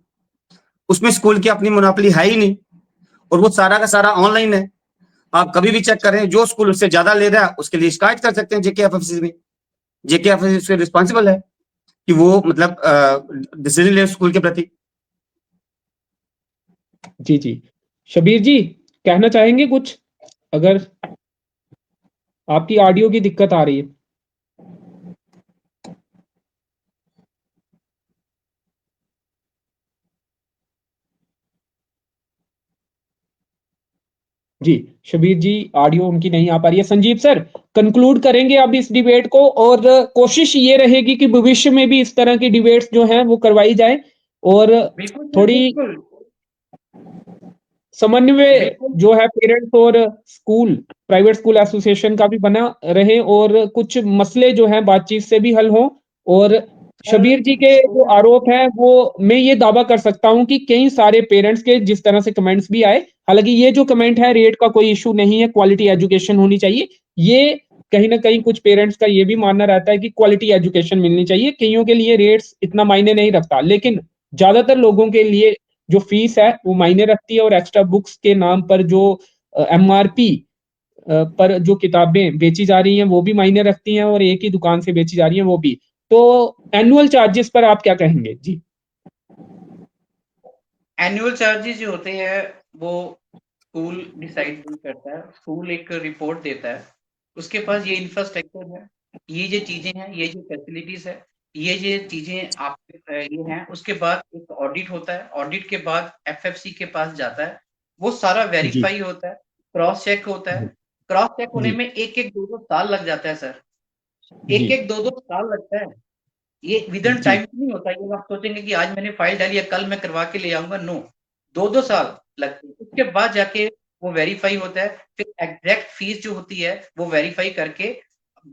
उसमें स्कूल की अपनी मोनोपोली है ही नहीं, और वो सारा का सारा ऑनलाइन है। आप कभी भी चेक करें, जो स्कूल उससे ज्यादा ले रहा है उसके लिए शिकायत कर सकते हैं जेकेएफएफसी में। जेकेएफएफसी रिस्पॉन्सिबल है कि वो मतलब डिसीजन ले स्कूल के प्रति। जी जी, शबीर जी कहना चाहेंगे कुछ? अगर आपकी ऑडियो की दिक्कत आ रही है। जी शबीर जी, ऑडियो उनकी नहीं आ पा रही है। संजीव सर, कंक्लूड करेंगे अब इस डिबेट को, और कोशिश ये रहेगी कि भविष्य में भी इस तरह की डिबेट्स जो हैं वो करवाई जाए, और बिल्कुल सर, थोड़ी बिल्कुल समन्वय बिल्कुल। जो है पेरेंट्स और स्कूल, प्राइवेट स्कूल एसोसिएशन का भी बना रहे, और कुछ मसले जो हैं बातचीत से भी हल हो। और शबीर जी के जो आरोप हैं वो मैं ये दावा कर सकता हूं कि कई सारे पेरेंट्स के जिस तरह से कमेंट्स भी आए, हालांकि ये जो कमेंट है रेट का कोई इशू नहीं है, क्वालिटी एजुकेशन होनी चाहिए, ये कहीं ना कहीं कुछ पेरेंट्स का ये भी मानना रहता है कि क्वालिटी एजुकेशन मिलनी चाहिए, कईयों के लिए रेट्स इतना मायने नहीं रखता, लेकिन ज्यादातर लोगों के लिए जो फीस है वो मायने रखती है, और एक्स्ट्रा बुक्स के नाम पर जो MRP पर जो किताबें बेची जा रही हैं वो भी मायने रखती हैं, और एक ही दुकान से बेची जा रही हैं वो भी। तो एनुअल चार्जेस पर आप क्या कहेंगे जी? एनुअल चार्जेस जो होते हैं वो स्कूल डिसाइड नहीं करता है, स्कूल एक रिपोर्ट देता है, उसके पास ये इंफ्रास्ट्रक्चर है, ये जो चीजें हैं, ये जो फैसिलिटीज है, ये जो चीजें आप ये हैं, उसके बाद एक ऑडिट होता है, ऑडिट के बाद FFC के पास जाता है, वो सारा जी वेरीफाई होता है, क्रॉस चेक होता है, जी क्रॉस चेक होने जी में एक 2 साल लग जाता है सर, जी एक 2 साल लगता है। ये विदिन जी टाइम नहीं होता, ये आप सोचेंगे कि आज मैंने फाइल डाली है कल मैं करवा के ले आऊंगा, नो, 2 साल लगते हैं, उसके बाद जाके वो वेरीफाई होता है, फिर एग्जैक्ट फीस जो होती है वो वेरीफाई करके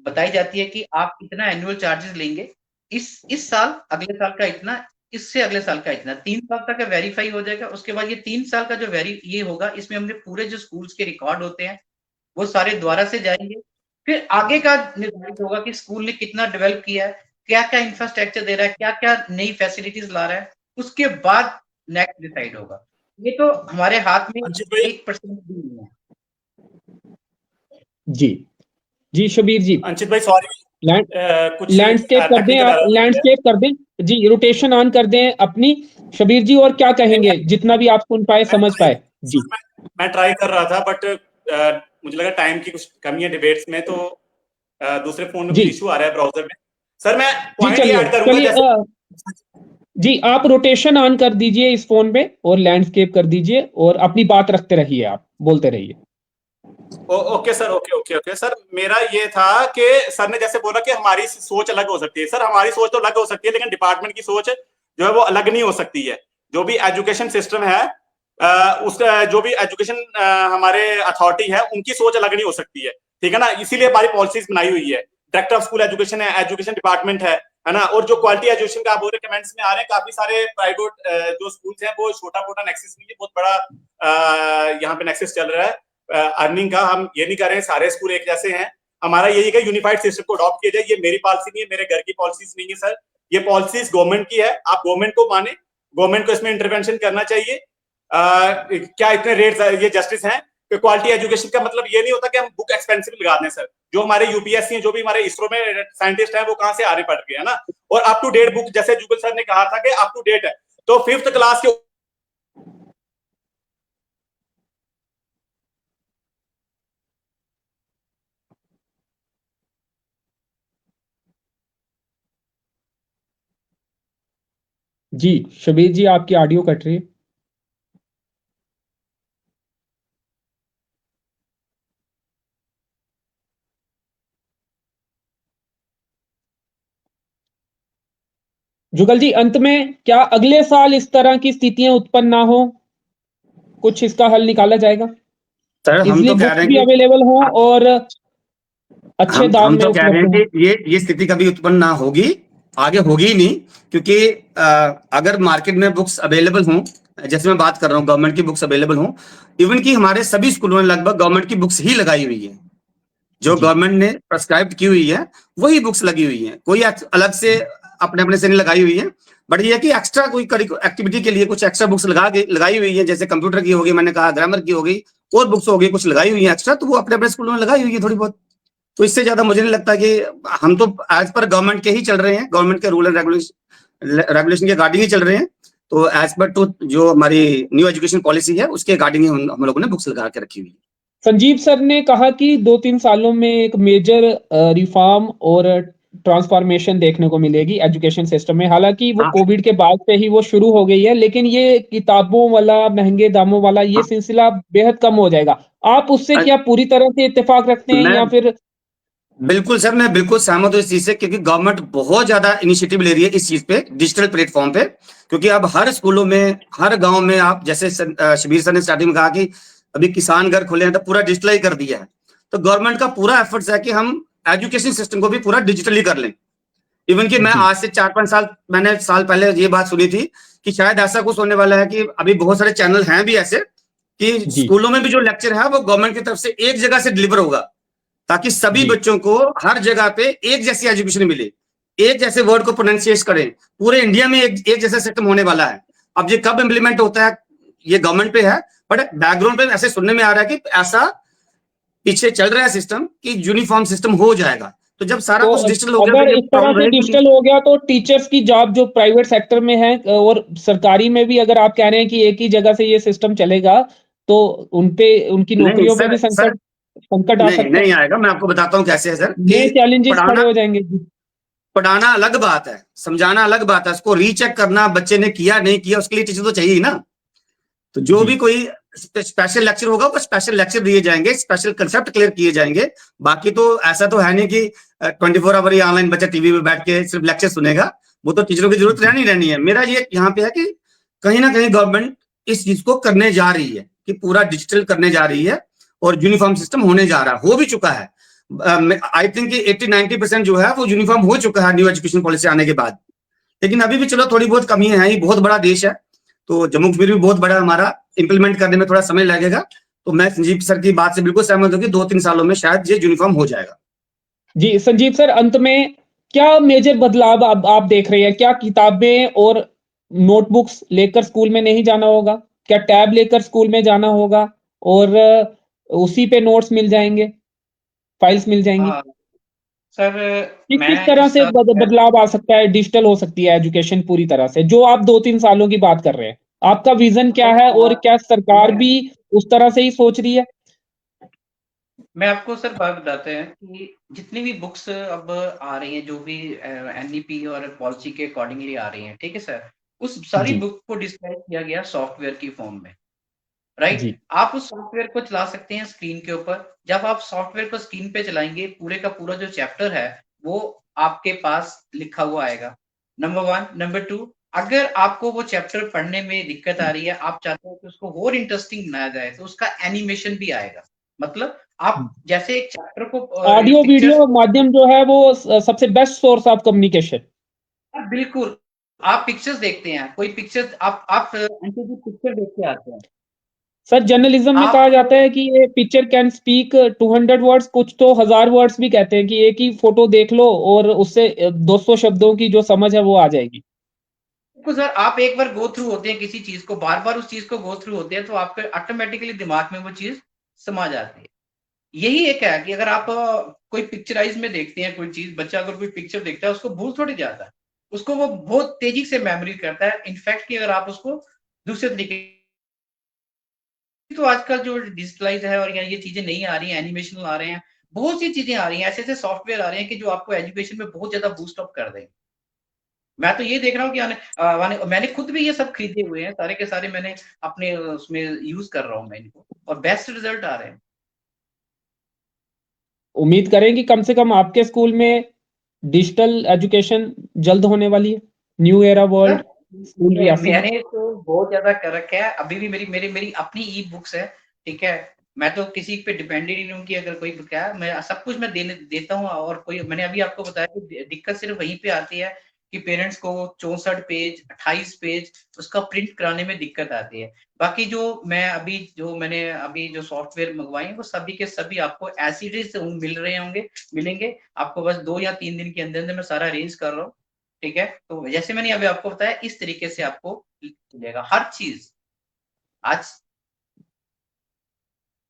बताई जाती है कि आप इतना एनुअल चार्जेस लेंगे, इस साल अगले साल का इतना, इससे अगले साल का इतना, 3 साल तक वेरीफाई हो जाएगा। उसके बाद ये 3 साल का जो ये होगा, इसमें हमने पूरे जो स्कूल्स के रिकॉर्ड होते हैं वो सारे दोबारा से जाएंगे, फिर आगे का निर्धारित होगा कि स्कूल ने कितना डेवलप किया है, क्या क्या इंफ्रास्ट्रक्चर दे रहा है, क्या क्या नई फैसिलिटीज ला रहा है, उसके बाद नेक्स्ट डिसाइड होगा। ये तो हमारे हाथ में अंकित भाई 1% भी नहीं है। जी जी शबीर जी, अंकित भाई सॉरी, लैंड कुछ लैंडस्केप कर दें, टेक्निकल आप लैंडस्केप कर दें जी, रोटेशन ऑन कर दें अपनी। शबीर जी और क्या कहेंगे, जितना भी आप सुन पाए समझ पाए जी? मैं ट्राई कर रहा था, बट मुझे लगा टाइम की कुछ कमी है डिबेट्स में, तो दूसरे फोन में जी कुछ इशू आ रहा है ब्राउजर में। सर मैं जी पॉइंट ये चलिए ऐड करूंगा, चलिए, जैसे जी आप रोटेशन ऑन कर दीजिए इस फोन पे और लैंडस्केप कर दीजिए, और अपनी बात रखते रहिए, आप बोलते रहिए। ओके सर, ओके सर, मेरा ये था कि सर ने जैसे बोला कि हमारी सोच अलग हो सकती है। सर हमारी सोच तो अलग हो सकती है, लेकिन डिपार्टमेंट की सोच जो है वो अलग नहीं हो सकती है। जो भी एजुकेशन सिस्टम है, उसका जो भी एजुकेशन हमारे अथॉरिटी है, उनकी सोच अलग नहीं हो सकती है, ठीक है ना। इसीलिए हमारी पॉलिसीज बनाई हुई है। डायरेक्टर ऑफ स्कूल एजुकेशन है, एजुकेशन डिपार्टमेंट है ना। और जो क्वालिटी एजुकेशन का आप बोल रहे कमेंट्स में आ रहे हैं, काफी सारे प्राइवेट जो स्कूल्स हैं वो छोटा मोटा नेक्सस नहीं है, बहुत बड़ा यहाँ पे नेक्सस चल रहा है अर्निंग का। हम ये नहीं कर रहे हैं सारे स्कूल एक जैसे हैं। हमारा यही है कि यूनिफाइड सिस्टम को अडॉप्ट किया जाए। ये मेरी पॉलिसी नहीं है, मेरे घर की पॉलिसीज नहीं है सर, ये पॉलिसीज गवर्नमेंट की है। आप गवर्नमेंट को माने, गवर्नमेंट को इसमें इंटरवेंशन करना चाहिए। क्या इतने रेट्स ये जस्टिस हैं? क्वालिटी एजुकेशन का मतलब ये नहीं होता कि हम बुक एक्सपेंसिव लगा दें सर। जो हमारे यूपीएससी हैं, जो भी हमारे इसरो में साइंटिस्ट हैं, वो कहाँ से आ रहे पढ़ के, है ना। और अप टू डेट बुक, जैसे जुगल सर ने कहा था कि अप टू डेट है, तो 5th क्लास के जी शबीर जी, आपकी ऑडियो कट रही है। जुगल जी, अंत में क्या अगले साल इस तरह की स्थितियां उत्पन्न ना हो, कुछ इसका हल निकाला जाएगा? सर हम इजली तो कह बुक्स रहे हैं भी कि अवेलेबल हो और अच्छे दाम हम में तो कह रहे उपलब्ध हैं हो। कि ये स्थिति कभी उत्पन्न ना होगी, आगे होगी ही नहीं। क्योंकि अगर मार्केट में बुक्स अवेलेबल हों, जैसे मैं बात कर रहा हूँ गवर्नमेंट की बुक्स अवेलेबल हों, इवन कि हमारे सभी स्कूलों में लगभग गवर्नमेंट की बुक्स ही लगाई हुई है, जो जी गवर्नमेंट ने प्रेस्क्राइब की हुई है वही बुक्स लगी हुई है, कोई अलग से अपने अपने से नहीं लगाई हुई है। बट ये है कि एक्स्ट्रा कोई एक्टिविटी के लिए कुछ एक्स्ट्रा बुक्स लगाई हुई है, जैसे कंप्यूटर की होगी, मैंने कहा ग्रामर की होगी, और बुक्स होगी कुछ लगाई हुई है एक्स्ट्रा, तो वो अपने अपने स्कूलों में लगाई हुई है थोड़ी बहुत। तो इससे ज्यादा मुझे नहीं लगता कि हम तो एज पर गवर्नमेंट के ही चल रहे हैं, गवर्नमेंट के रूल एंड रेगुलेशन के अकॉर्डिंग ही चल रहे हैं। तो एज पर टू जो हमारी न्यू एजुकेशन पॉलिसी है उसके अकॉर्डिंग ही हम लोगों ने बुक्स लगा के रखी हुई है। संजीव सर ने कहा कि 2-3 सालों में एक मेजर रिफॉर्म और ट्रांसफॉर्मेशन देखने को मिलेगी एजुकेशन सिस्टम में। हालांकि वो हाँ, कोविड के बाद से ही वो शुरू हो गई है, लेकिन ये किताबों वाला, महंगे दामों वाला ये हाँ, सिलसिला बेहद कम हो जाएगा। आप उससे क्या पूरी तरह से इत्तेफाक रखते हैं, मैं या फिर? बिल्कुल सर, मैं बिल्कुल सहमत हूँ इस चीज से, क्योंकि गवर्नमेंट बहुत ज्यादा इनिशिएटिव ले रही है इस चीज पे, डिजिटल प्लेटफॉर्म पे। क्योंकि अब हर स्कूलों में, हर गांव में, आप जैसे शबीर सर ने स्टार्टिंग में कहा कि अभी किसान घर खुले हैं तो पूरा डिजिटलाइज कर दिया है। तो गवर्नमेंट का पूरा एफर्ट्स है कि हम एजुकेशन सिस्टम को भी पूरा डिजिटली कर लें। इवन कि मैं जी आज से 4-5 साल, मैंने साल पहले ये बात सुनी थी कि शायद ऐसा कुछ होने वाला है कि अभी बहुत सारे चैनल हैं भी ऐसे कि जी स्कूलों में भी जो लेक्चर है वो गवर्नमेंट की तरफ से एक जगह से डिलीवर होगा। ताकि सभी जी। बच्चों को हर जगह पे एक जैसी एजुकेशन मिले, एक जैसे वर्ड को प्रोनाउंसिएट करें। पूरे इंडिया में एक जैसा सिस्टम होने वाला है। अब ये कब इम्प्लीमेंट होता है ये गवर्नमेंट पे है, बट बैकग्राउंड पे ऐसे सुनने में आ रहा है कि ऐसा पीछे चल रहा है सिस्टम कि यूनिफॉर्म सिस्टम हो जाएगा। तो जब सारा तो कुछ डिजिटल हो गया अगर तो ये इस तरह प्रॉब्लम से रहेगी। डिजिटल हो गया तो टीचर्स की जॉब जो प्राइवेट सेक्टर में है और सरकारी में भी, अगर आप कह रहे हैं कि एक ही जगह से ये सिस्टम चलेगा, तो उनपे, उनकी नहीं नौकरियों पे सर, भी सर संकट आ नहीं सकता है। नहीं आएगा। मैं आपको बताता हूँ कैसे है सर, नए कि चैलेंजेस खड़े पढ़ाना हो जाएंगे। जी। पढ़ाना अलग बात है, समझाना अलग बात है। उसको रीचेक करना बच्चे ने किया नहीं किया, उसके लिए टीचर तो चाहिए ही ना। तो जो जी। भी कोई स्पेशल लेक्चर होगा वो स्पेशल लेक्चर दिए जाएंगे, स्पेशल कंसेप्ट क्लियर किए जाएंगे। बाकी तो ऐसा तो है नहीं कि 24 आवर ये ऑनलाइन बच्चा टीवी पे बैठ के सिर्फ लेक्चर सुनेगा। वो तो टीचरों की जरूरत रहनी रहनी है। मेरा ये यहाँ पे है कि कहीं ना कहीं गवर्नमेंट इस चीज को करने जा रही है कि पूरा डिजिटल करने जा रही है और यूनिफॉर्म सिस्टम होने जा रहा है, हो भी चुका है। आई थिंक 80-90% जो है वो यूनिफॉर्म हो चुका है न्यू एजुकेशन पॉलिसी आने के बाद। लेकिन अभी भी चलो थोड़ी बहुत कमी है, ये बहुत बड़ा देश है, तो जम्मू कश्मीर भी बहुत बड़ा है हमारा, इंप्लीमेंट करने में थोड़ा समय लगेगा। तो मैं संजीव सर की बात से बिल्कुल सहमत हूँ कि 2-3 सालों में शायद ये यूनिफॉर्म हो जाएगा। जी, संजीव सर, अंत में क्या मेजर बदलाव आप देख रहे हैं? क्या किताबें और नोटबुक्स लेकर स्कूल में नहीं जाना होगा? क्या टैब लेकर स्कूल में जाना होगा और उसी पे नोट्स मिल जाएँगे, फाइल्स मिल जाएँगी? सर किस मैं तरह इस से साल बदलाव आ सकता है, डिजिटल हो सकती है एजुकेशन पूरी तरह से, जो आप 2-3 सालों की बात कर रहे हैं? आपका विज़न क्या है और क्या सरकार भी उस तरह से ही सोच रही है? मैं आपको सर बात बताते हैं कि जितनी भी बुक्स अब आ रही हैं, जो भी एनईपी और पॉलिसी के अकॉर्डिंगली आ रही हैं, ठीक है सर? उस सारी जी, बुक को डिस्क्राइब किया गया सॉफ्टवेयर की फॉर्म में, राइट? जी, आप उस सॉफ्टवेयर को चला सकते हैं स्क्रीन के ऊपर। जब आप सॉफ्टवेयर को स्क्रीन पे चलाएँगे, पूरे का पूरा जो चैप्टर है, वो आपके पास लिखा हुआ आएगा। नंबर 1, नंबर 2, अगर आपको वो चैप्टर पढ़ने में दिक्कत आ रही है, आप चाहते हैं कि उसको और इंटरेस्टिंग बनाया जाए, तो उसका एनिमेशन भी आएगा। मतलब आप जैसे एक चैप्टर को ऑडियो पिक्चर्स वीडियो को माध्यम जो है वो सबसे बेस्ट सोर्स ऑफ कम्युनिकेशन। बिल्कुल, आप पिक्चर्स देखते हैं, कोई पिक्चर्स आप एनसीडी पिक्चर देख के आते हैं। सर, जर्नलिज्म में आप कहा जाता है कि ये पिक्चर कैन स्पीक 200 वर्ड्स, कुछ तो 1000 वर्ड्स भी कहते हैं कि एक ही फोटो देख लो और उससे 200 शब्दों की जो समझ है वो आ जाएगी। देखो सर, आप एक बार गो थ्रू होते हैं किसी चीज़ को, बार-बार उस चीज़ को गो थ्रू होते हैं, तो आपके ऑटोमैटिकली दिमाग में वो चीज़ समा जाती है। यही एक है कि अगर आप कोई पिक्चराइज़ में देखते हैं कोई चीज़, बच्चा अगर कोई पिक्चर देखता है, उसको भूल थोड़ी जाता है। उसको वो बहुत तेज़ी से मेमोरी करता है। इनफैक्ट कि अगर आप उसको दूसरे तरीके, तो आजकल जो डिजिटलाइज़ है और या ये चीज़ें नई आ रही हैं, एनिमेशन आ रहे हैं, बहुत सी चीज़ें आ रही हैं, ऐसे-ऐसे सॉफ्टवेयर आ रहे हैं कि जो आपको एजुकेशन में बहुत ज़्यादा बूस्ट अप कर देंगे। मैं तो ये देख रहा हूँ कि माने मैंने खुद भी ये सब खरीदे हुए हैं, सारे के सारे मैंने अपने उसमें यूज़ कर रहा हूँ मैं इनको और बेस्ट रिज़ल्ट आ रहे हैं। उम्मीद करें कि कम से कम आपके स्कूल में डिजिटल एजुकेशन जल्द होने वाली है। New era sir, world school Reasi. मैंने तो बहुत ज़्यादा कर रखा है, अभी भी मेरी मेरी मेरी अपनी ई-बुक्स है, ठीक है? मैं तो किसी पे डिपेंडेंट ही नहीं हूँ कि अगर कोई क्या मैं सब कुछ मैं देता हूँ और कोई मैंने अभी आपको बताया कि दिक्कत सिर्फ़ वहीं पे आती है कि पेरेंट्स को 64 पेज, 28 पेज उसका प्रिंट कराने में दिक्कत आती है। बाकी जो मैंने अभी जो सॉफ्टवेयर मँगवाए हैं, वो सभी के सभी आपको एज़ इट इज़ मिल रहे होंगे मिलेंगे। आपको बस 2 या 3 दिन के अंदर-अंदर मैं सारा अरेंज कर रहा हूँ। ठीक है? तो जैसे मैंने अभी आपको बताया इस तरीके से आपको मिलेगा हर चीज़। आज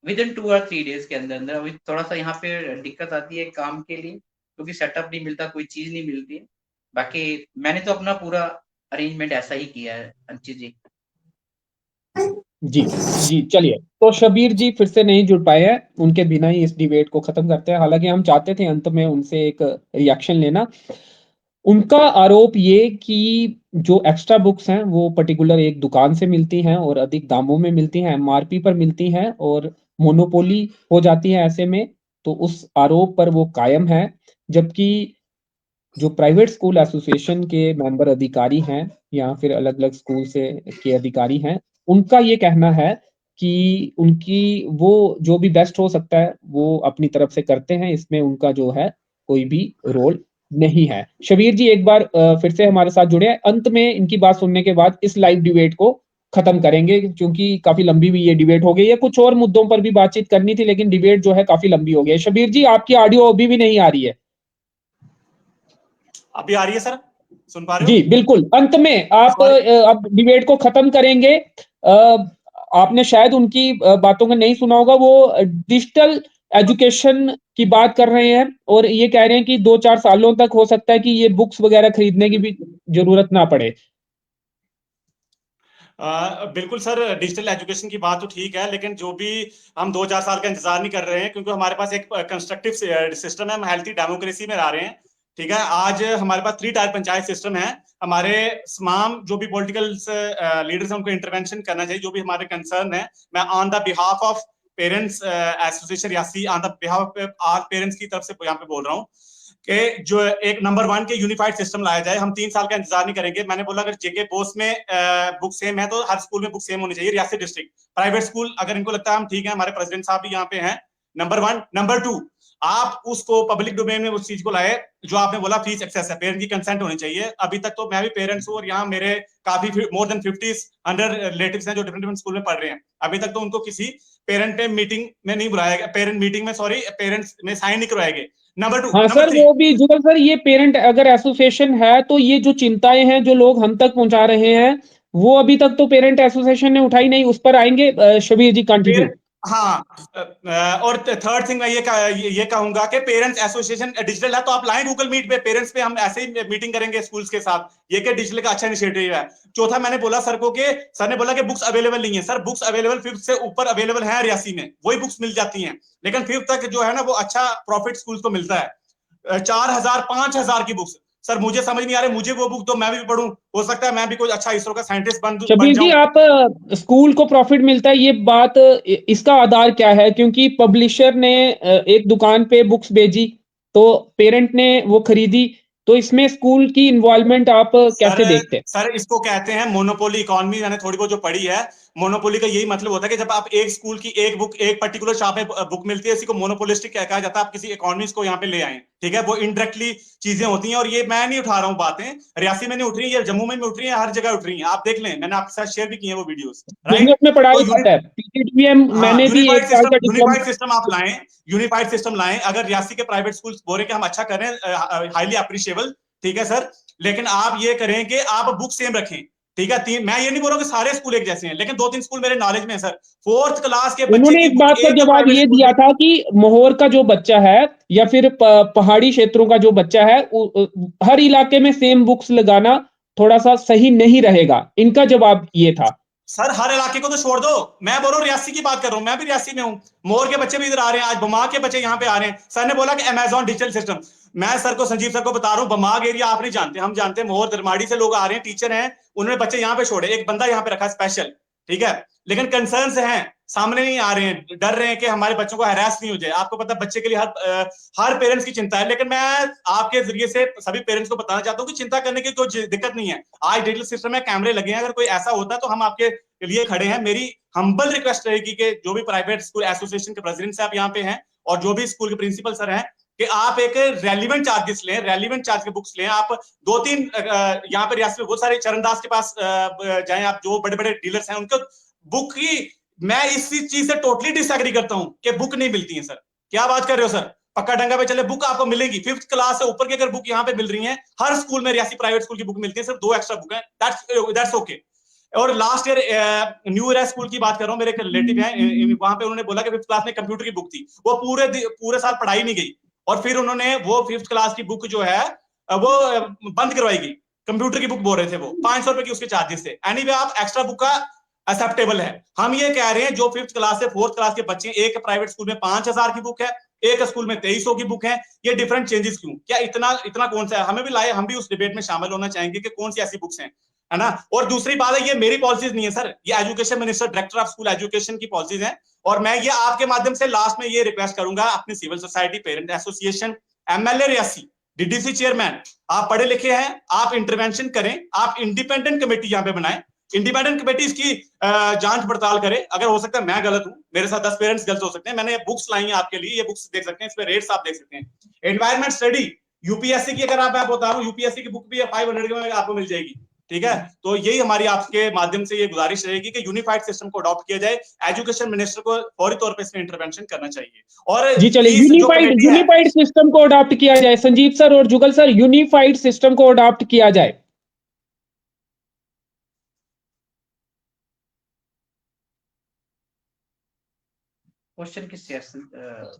विदिन 2 और 3 डेज़ के अंदर-अंदर अभी थोड़ा-सा यहाँ पे दिक्कत आती है काम के लिए, क्योंकि सेटअप नहीं मिलता, कोई चीज़ नहीं मिलती है। बाकी मैंने तो अपना पूरा अरेंजमेंट ऐसा ही किया है अंकित जी। जी, जी, चलिए। तो शब्बीर जी फिर से नहीं जुड़ पाए हैं, उनके बिना ही इस डिबेट को खत्म करते हैं। हालाँकि हम चाहते थे अंत में उनसे एक रिएक्शन लेना। उनका आरोप ये कि जो एक्स्ट्रा बुक्स हैं, वो पर्टिकुलर एक दुकान से मिलती हैं और अधिक दामों में मिलती हैं, एमआरपी पर मिलती हैं और मोनोपोली हो जाती है ऐसे में, तो उस आरोप पर वो कायम है। जबकि जो प्राइवेट स्कूल एसोसिएशन के मेंबर अधिकारी हैं या फिर अलग-अलग स्कूल से के अधिकारी हैं, उनका ये कहना है कि उनकी वो जो भी बेस्ट हो सकता है, वो अपनी तरफ से करते हैं, इसमें उनका जो है कोई भी रोल नहीं है। शब्बीर जी एक बार फिर से हमारे साथ जुड़े हैं। अंत में इनकी बात सुनने के बाद इस लाइव डिबेट को खत्म करेंगे, क्योंकि काफी लंबी भी ये डिबेट हो गई है। कुछ और मुद्दों पर भी बातचीत करनी थी, लेकिन डिबेट जो है काफी लंबी हो गई है। शबीर जी, आपकी ऑडियो अभी भी नहीं आ रही है। अभी आ रही है सर, सुन पा रहे जी हो? बिल्कुल, अंत में आप अब डिबेट को खत्म करेंगे। आपने शायद उनकी बातों को नहीं सुना होगा। वो डिजिटल एजुकेशन की बात कर रहे हैं और ये कह रहे हैं कि 2-4 सालों तक हो सकता है कि ये बुक्स वगैरह खरीदने की भी जरूरत ना पड़े। बिल्कुल सर, डिजिटल एजुकेशन की बात तो ठीक है, लेकिन जो भी हम 2-4 साल का इंतजार नहीं कर रहे हैं, क्योंकि हमारे पास एक कंस्ट्रक्टिव सिस्टम है, हम हेल्थी डेमोक्रेसी में आ रहे हैं। ठीक है, आज हमारे पास 3 टायर पंचायत सिस्टम है। हमारे तमाम जो भी पॉलिटिकल लीडर्स हैं उनको इंटरवेंशन करना चाहिए, जो भी हमारे कंसर्न है। मैं on the behalf of parents association Reasi, on the behalf of our parents की तरफ से यहाँ पे बोल रहा हूँ कि जो एक नंबर 1 के यूनिफाइड सिस्टम लाया जाए। हम 3 साल का इंतजार नहीं करेंगे। मैंने बोला अगर जेके पोस्ट में बुक सेम है तो हर स्कूल में बुक सेम होनी चाहिए। रियासी डिस्ट्रिक्ट प्राइवेट स्कूल अगर इनको लगता है हम ठीक है, हमारे प्रेसिडेंट साहब भी यहाँ पे हैं, नंबर 1। नंबर 2, आप उसको पब्लिक डोमेन में उस चीज को लाए जो आपने बोला फीस एक्सेस है, पेरेंट की कंसेंट होनी चाहिए। अभी तक तो मैं भी पेरेंट्स हूँ और यहाँ मेरे काफी मोर देन 100 रिलेटिव्स हैं जो डिफरेंट डिफरेंट स्कूल में पढ़ रहे हैं। अभी तक तो उनको किसी पेरेंट पे मीटिंग में नहीं बुलाया गया, पेरेंट मीटिंग में सॉरी पेरेंट्स में साइन नहीं करवाए गए। नंबर 2, हाँ नंबर सर, 3, वो भी जुगल सर, ये पेरेंट अगर एसोसिएशन है तो ये जो चिंताएं हैं जो लोग हम तक पहुंचा रहे हैं, वो अभी तक तो पेरेंट एसोसिएशन ने उठाई नहीं। उस पर आएंगे। शबीर जी कंटिन्यू। हाँ। और थर्ड थिंग मैं ये कहूंगा कि पेरेंट्स एसोसिएशन डिजिटल है तो आप लाएं गूगल मीट पे, पेरेंट्स पे हम ऐसे ही मीटिंग करेंगे स्कूल्स के साथ। ये कि डिजिटल का अच्छा इनिशिएटिव है। चौथा, मैंने बोला सर को कि सर ने बोला कि बुक्स अवेलेबल नहीं है। सर बुक्स अवेलेबल 5th से ऊपर अवेलेबल है रियासी में, वही बुक्स मिल जाती हैं, लेकिन 5th तक जो है ना वो अच्छा प्रॉफिट स्कूल को मिलता है। 4,000 5,000 की बुक्स, सर मुझे समझ नहीं आ रही। मुझे वो बुक तो मैं भी पढ़ूं, हो सकता है मैं भी कोई अच्छा इसरो का साइंटिस्ट बन शबीर जी, जाऊं। आप स्कूल को प्रॉफिट मिलता है, ये बात इसका आधार क्या है? क्योंकि पब्लिशर ने एक दुकान पे बुक्स भेजी तो पेरेंट ने वो खरीदी, तो इसमें स्कूल की इन्वॉल्वमेंट आप सर कैसे देखते हैं? सर इसको कहते हैं मोनोपोली इकोनॉमी। मैंने थोड़ी बहुत जो पढ़ी है, मोनोपोली का यही मतलब होता है कि जब आप एक स्कूल की एक बुक एक पर्टिकुलर शॉप में बुक मिलती है, इसी को मोनोपोलिस्टिक कहा जाता है। आप किसी इकोनॉमिस्ट को यहाँ पे ले आए, ठीक है, वो इनडायरेक्टली चीजें होती हैं। और ये मैं नहीं उठा रहा हूँ बातें, रियासी में नहीं उठ रही है, जम्मू में उठ रही है, हर जगह उठ रही है। आप देख लें, मैंने आपके साथ शेयर भी किए हैं वो वीडियोस, बिजनेस राइट? में पढ़ाया तो जाता है, पीजीडीएम। हाँ, मैंने भी 1 साल का डिप्लोमा। यूनिफाइड सिस्टम आप लाएं, यूनिफाइड सिस्टम लाएं। अगर रियासी के प्राइवेट स्कूल बोल रहे कि हम अच्छा कर रहे हैं, हाईली अप्रिशिएबल, ठीक है सर, लेकिन आप ये करें कि आप बुक सेम रखें। ठीक है, मैं ये नहीं बोल रहा कि सारे स्कूल एक जैसे हैं, लेकिन 2-3 स्कूल मेरे नॉलेज में है सर। 4th क्लास के बच्चे उन्होंने की इस बुक बात का एक जवाब प्राइवेट ये स्कूल दिया में। था कि मोहोर का जो बच्चा है या फिर पहाड़ी क्षेत्रों का जो बच्चा है, हर इलाके में सेम बुक्स लगाना थोड़ा सा सही नहीं रहेगा। इनका जवाब ये था। सर हर इलाके को तो छोड़ दो, मैं बोल रहा हूँ रियासी की बात कर रहा हूँ, मैं भी रियासी में हूँ। मोर के बच्चे भी इधर आ रहे हैं, आज बमाग के बच्चे यहाँ पे आ रहे हैं। सर ने बोला कि अमेजॉन डिजिटल सिस्टम। मैं सर को, संजीव सर को बता रहा हूँ, बमाग एरिया आप नहीं जानते, हम जानते हैं। मोर दरमाड़ी से लोग आ रहे हैं, टीचर हैं, उन्होंने बच्चे यहाँ पे छोड़े, एक बंदा यहाँ पे रखा स्पेशल, ठीक है, लेकिन कंसर्न हैं, सामने नहीं आ रहे हैं, डर रहे हैं कि हमारे बच्चों को हरास नहीं हो जाए। आपको पता है बच्चे के लिए हर पेरेंट्स की चिंता है, लेकिन मैं आपके जरिए से सभी पेरेंट्स को बताना चाहता हूँ कि चिंता करने की कोई दिक्कत नहीं है। आज डिजिटल सिस्टम में कैमरे लगे हैं, अगर कोई ऐसा होता है तो हम आपके लिए खड़े हैं। मेरी हम्बल रिक्वेस्ट रहेगी कि जो भी प्राइवेट स्कूल एसोसिएशन के प्रेसिडेंट साहब यहाँ पे हैं और जो भी स्कूल के प्रिंसिपल सर हैं, कि आप एक रेलिवेंट चार्जेस लें, रेलिवेंट चार्ज के बुक्स लें। आप 2-3 यहाँ पे रियासत में बहुत सारे, चरणदास के पास जाएं आप, जो बड़े बड़े डीलर्स हैं, उनको बुक की, मैं इस चीज से टोटली डिसएग्री करता हूं कि बुक नहीं मिलती है सर। क्या बात कर रहे हो सर? पक्का डंगा पे चले, बुक आपको मिलेगी। 5th क्लास से ऊपर की अगर बुक यहाँ पे मिल रही है, हर स्कूल में रियासी प्राइवेट स्कूल की बुक मिलती है, सिर्फ 2 एक्स्ट्रा बुक है, दैट्स ओके। और last year new year school की बात कर रहा हूँ, मेरे एक रिलेटिव है वहां पे, उन्होंने बोला कि 5th क्लास में कंप्यूटर की बुक थी, वो पूरे साल पढ़ाई नहीं गई, और फिर उन्होंने वो 5th क्लास की बुक जो है वो बंद करवाई गई। कंप्यूटर की बुक बोल रहे थे वो, 500 रुपए की उसके चार्जेस थे। एनीवे, आप एक्स्ट्रा बुक का एक्सेप्टेबल है। हम ये कह रहे हैं जो 5th क्लास से 4th क्लास के बच्चे, एक प्राइवेट स्कूल में 5,000 की बुक है, एक स्कूल में 2300 की बुक है, ये डिफरेंट चेंजेस क्यों? क्या इतना कौन सा है? हमें भी लाए, हम भी उस डिबेट में शामिल होना चाहेंगे कि कौन सी ऐसी बुक्स हैं, है ना? और दूसरी बात है, ये मेरी पॉलिसीज नहीं है सर, ये education minister, director of school education की पॉलिसीज हैं। और मैं ये आपके माध्यम से लास्ट में ये रिक्वेस्ट करूंगा अपनी civil society, parent association, MLA Reasi, DDC chairman, आप पढ़े लिखे हैं, आप इंटरवेंशन करें, आप इंडिपेंडेंट कमेटी यहाँ पे बनाएं, इंडिपेंडेंट कमेटी इसकी जांच पड़ताल करे। अगर हो सकता है मैं गलत हूं, मेरे साथ 10 पेरेंट्स गलत हो सकते हैं, मैंने बुक्स लाई हैं आपके लिए, ये बुक्स देख सकते हैं, इसमें रेट्स आप देख सकते हैं। एनवायरमेंट स्टडी यूपीएससी की, अगर आप बता रहा हूं, यूपीएससी की बुक भी 500 में आपको मिल जाएगी। ठीक है, तो यही हमारी आपके माध्यम से ये गुजारिश रहेगी कि यूनिफाइड सिस्टम को अडॉप्ट किया जाए। एजुकेशन मिनिस्टर को फौरी तौर पे इसमें इंटरवेंशन करना चाहिए। और जी चलिए, फीस जो यूनिफाइड कमेटी है, यूनिफाइड सिस्टम को अडॉप्ट किया जाए। संजीव सर और जुगल सर, यूनिफाइड सिस्टम को अडॉप्ट किया जाए। क्वेश्चन किससे है?